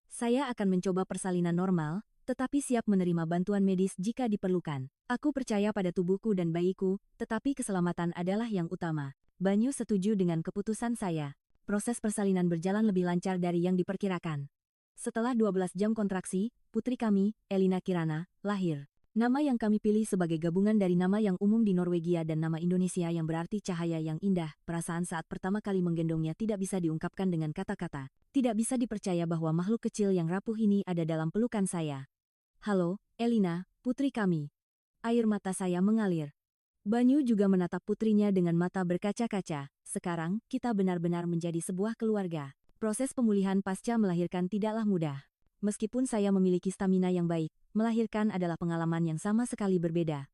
Saya akan mencoba persalinan normal, tetapi siap menerima bantuan medis jika diperlukan. Aku percaya pada tubuhku dan bayiku, tetapi keselamatan adalah yang utama. Banyu setuju dengan keputusan saya. Proses persalinan berjalan lebih lancar dari yang diperkirakan. Setelah 12 jam kontraksi, putri kami, Elina Kirana, lahir. Nama yang kami pilih sebagai gabungan dari nama yang umum di Norwegia dan nama Indonesia yang berarti cahaya yang indah. Perasaan saat pertama kali menggendongnya tidak bisa diungkapkan dengan kata-kata. Tidak bisa dipercaya bahwa makhluk kecil yang rapuh ini ada dalam pelukan saya. Halo, Elina, putri kami. Air mata saya mengalir. Banyu juga menatap putrinya dengan mata berkaca-kaca. Sekarang, kita benar-benar menjadi sebuah keluarga. Proses pemulihan pasca melahirkan tidaklah mudah. Meskipun saya memiliki stamina yang baik, melahirkan adalah pengalaman yang sama sekali berbeda.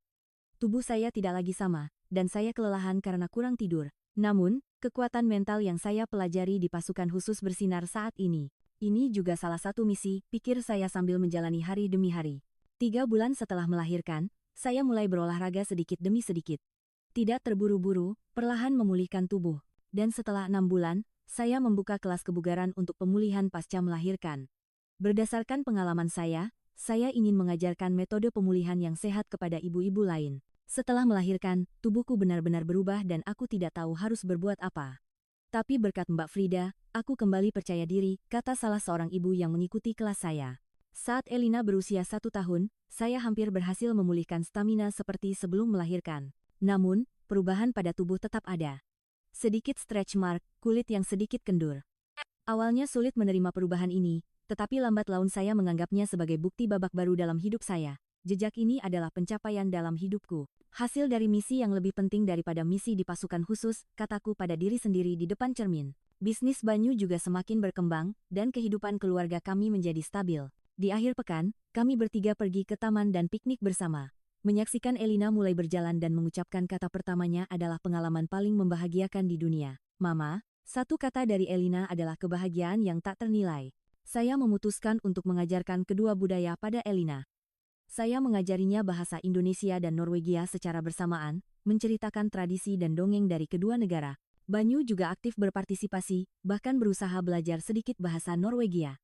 Tubuh saya tidak lagi sama, dan saya kelelahan karena kurang tidur. Namun, kekuatan mental yang saya pelajari di pasukan khusus bersinar saat ini. Ini juga salah satu misi, pikir saya sambil menjalani hari demi hari. 3 bulan setelah melahirkan, saya mulai berolahraga sedikit demi sedikit. Tidak terburu-buru, perlahan memulihkan tubuh. Dan setelah 6 bulan, saya membuka kelas kebugaran untuk pemulihan pasca melahirkan. Berdasarkan pengalaman saya ingin mengajarkan metode pemulihan yang sehat kepada ibu-ibu lain. Setelah melahirkan, tubuhku benar-benar berubah dan aku tidak tahu harus berbuat apa. Tapi berkat Mbak Frida, aku kembali percaya diri, kata salah seorang ibu yang mengikuti kelas saya. Saat Elina berusia 1 tahun, saya hampir berhasil memulihkan stamina seperti sebelum melahirkan. Namun, perubahan pada tubuh tetap ada. Sedikit stretch mark, kulit yang sedikit kendur. Awalnya sulit menerima perubahan ini, tetapi lambat laun saya menganggapnya sebagai bukti babak baru dalam hidup saya. Jejak ini adalah pencapaian dalam hidupku. Hasil dari misi yang lebih penting daripada misi di pasukan khusus, kataku pada diri sendiri di depan cermin. Bisnis Banyu juga semakin berkembang, dan kehidupan keluarga kami menjadi stabil. Di akhir pekan, kami bertiga pergi ke taman dan piknik bersama. Menyaksikan Elina mulai berjalan dan mengucapkan kata pertamanya adalah pengalaman paling membahagiakan di dunia. Mama, satu kata dari Elina adalah kebahagiaan yang tak ternilai. Saya memutuskan untuk mengajarkan kedua budaya pada Elina. Saya mengajarinya bahasa Indonesia dan Norwegia secara bersamaan, menceritakan tradisi dan dongeng dari kedua negara. Banyu juga aktif berpartisipasi, bahkan berusaha belajar sedikit bahasa Norwegia.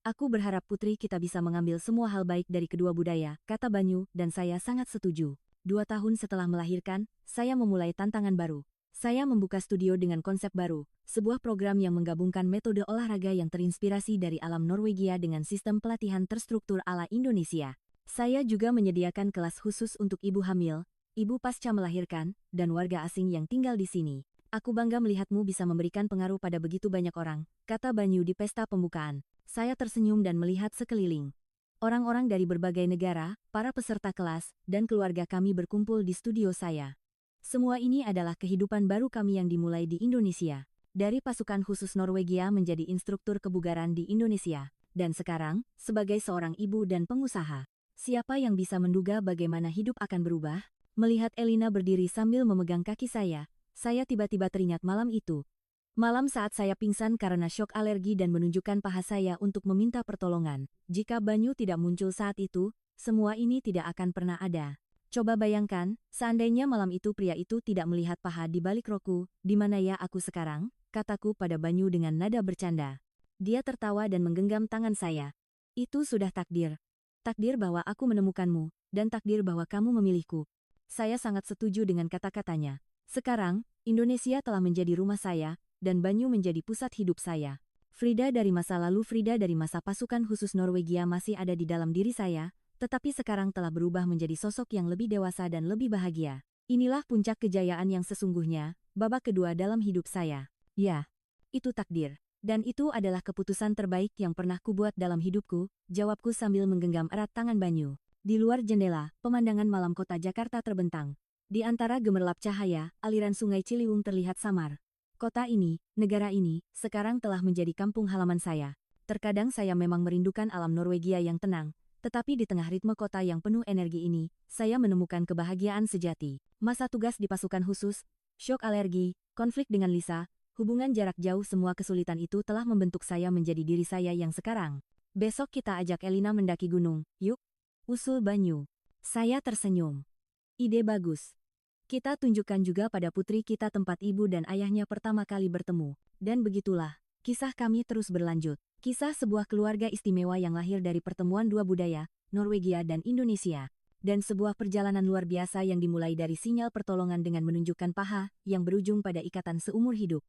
Aku berharap putri kita bisa mengambil semua hal baik dari kedua budaya, kata Banyu, dan saya sangat setuju. 2 tahun setelah melahirkan, saya memulai tantangan baru. Saya membuka studio dengan konsep baru, sebuah program yang menggabungkan metode olahraga yang terinspirasi dari alam Norwegia dengan sistem pelatihan terstruktur ala Indonesia. Saya juga menyediakan kelas khusus untuk ibu hamil, ibu pasca melahirkan, dan warga asing yang tinggal di sini. Aku bangga melihatmu bisa memberikan pengaruh pada begitu banyak orang, kata Banyu di pesta pembukaan. Saya tersenyum dan melihat sekeliling. Orang-orang dari berbagai negara, para peserta kelas, dan keluarga kami berkumpul di studio saya. Semua ini adalah kehidupan baru kami yang dimulai di Indonesia. Dari pasukan khusus Norwegia menjadi instruktur kebugaran di Indonesia. Dan sekarang, sebagai seorang ibu dan pengusaha. Siapa yang bisa menduga bagaimana hidup akan berubah? Melihat Elina berdiri sambil memegang kaki saya tiba-tiba teringat malam itu. Malam saat saya pingsan karena syok alergi dan menunjukkan paha saya untuk meminta pertolongan. Jika Banyu tidak muncul saat itu, semua ini tidak akan pernah ada. Coba bayangkan, seandainya malam itu pria itu tidak melihat paha di balik rokku, di mana ya aku sekarang, kataku pada Banyu dengan nada bercanda. Dia tertawa dan menggenggam tangan saya. Itu sudah takdir. Takdir bahwa aku menemukanmu, dan takdir bahwa kamu memilihku. Saya sangat setuju dengan kata-katanya. Sekarang, Indonesia telah menjadi rumah saya, dan Banyu menjadi pusat hidup saya. Frida dari masa lalu, Frida dari masa pasukan khusus Norwegia masih ada di dalam diri saya, tetapi sekarang telah berubah menjadi sosok yang lebih dewasa dan lebih bahagia. Inilah puncak kejayaan yang sesungguhnya, babak kedua dalam hidup saya. Ya, itu takdir. Dan itu adalah keputusan terbaik yang pernah kubuat dalam hidupku, jawabku sambil menggenggam erat tangan Banyu. Di luar jendela, pemandangan malam kota Jakarta terbentang. Di antara gemerlap cahaya, aliran sungai Ciliwung terlihat samar. Kota ini, negara ini, sekarang telah menjadi kampung halaman saya. Terkadang saya memang merindukan alam Norwegia yang tenang, tetapi di tengah ritme kota yang penuh energi ini, saya menemukan kebahagiaan sejati. Masa tugas di pasukan khusus, syok alergi, konflik dengan Lisa, hubungan jarak jauh, semua kesulitan itu telah membentuk saya menjadi diri saya yang sekarang. Besok kita ajak Elina mendaki gunung, yuk? Usul Banyu. Saya tersenyum. Ide bagus. Kita tunjukkan juga pada putri kita tempat ibu dan ayahnya pertama kali bertemu. Dan begitulah, kisah kami terus berlanjut. Kisah sebuah keluarga istimewa yang lahir dari pertemuan dua budaya, Norwegia dan Indonesia. Dan sebuah perjalanan luar biasa yang dimulai dari sinyal pertolongan dengan menunjukkan paha, yang berujung pada ikatan seumur hidup.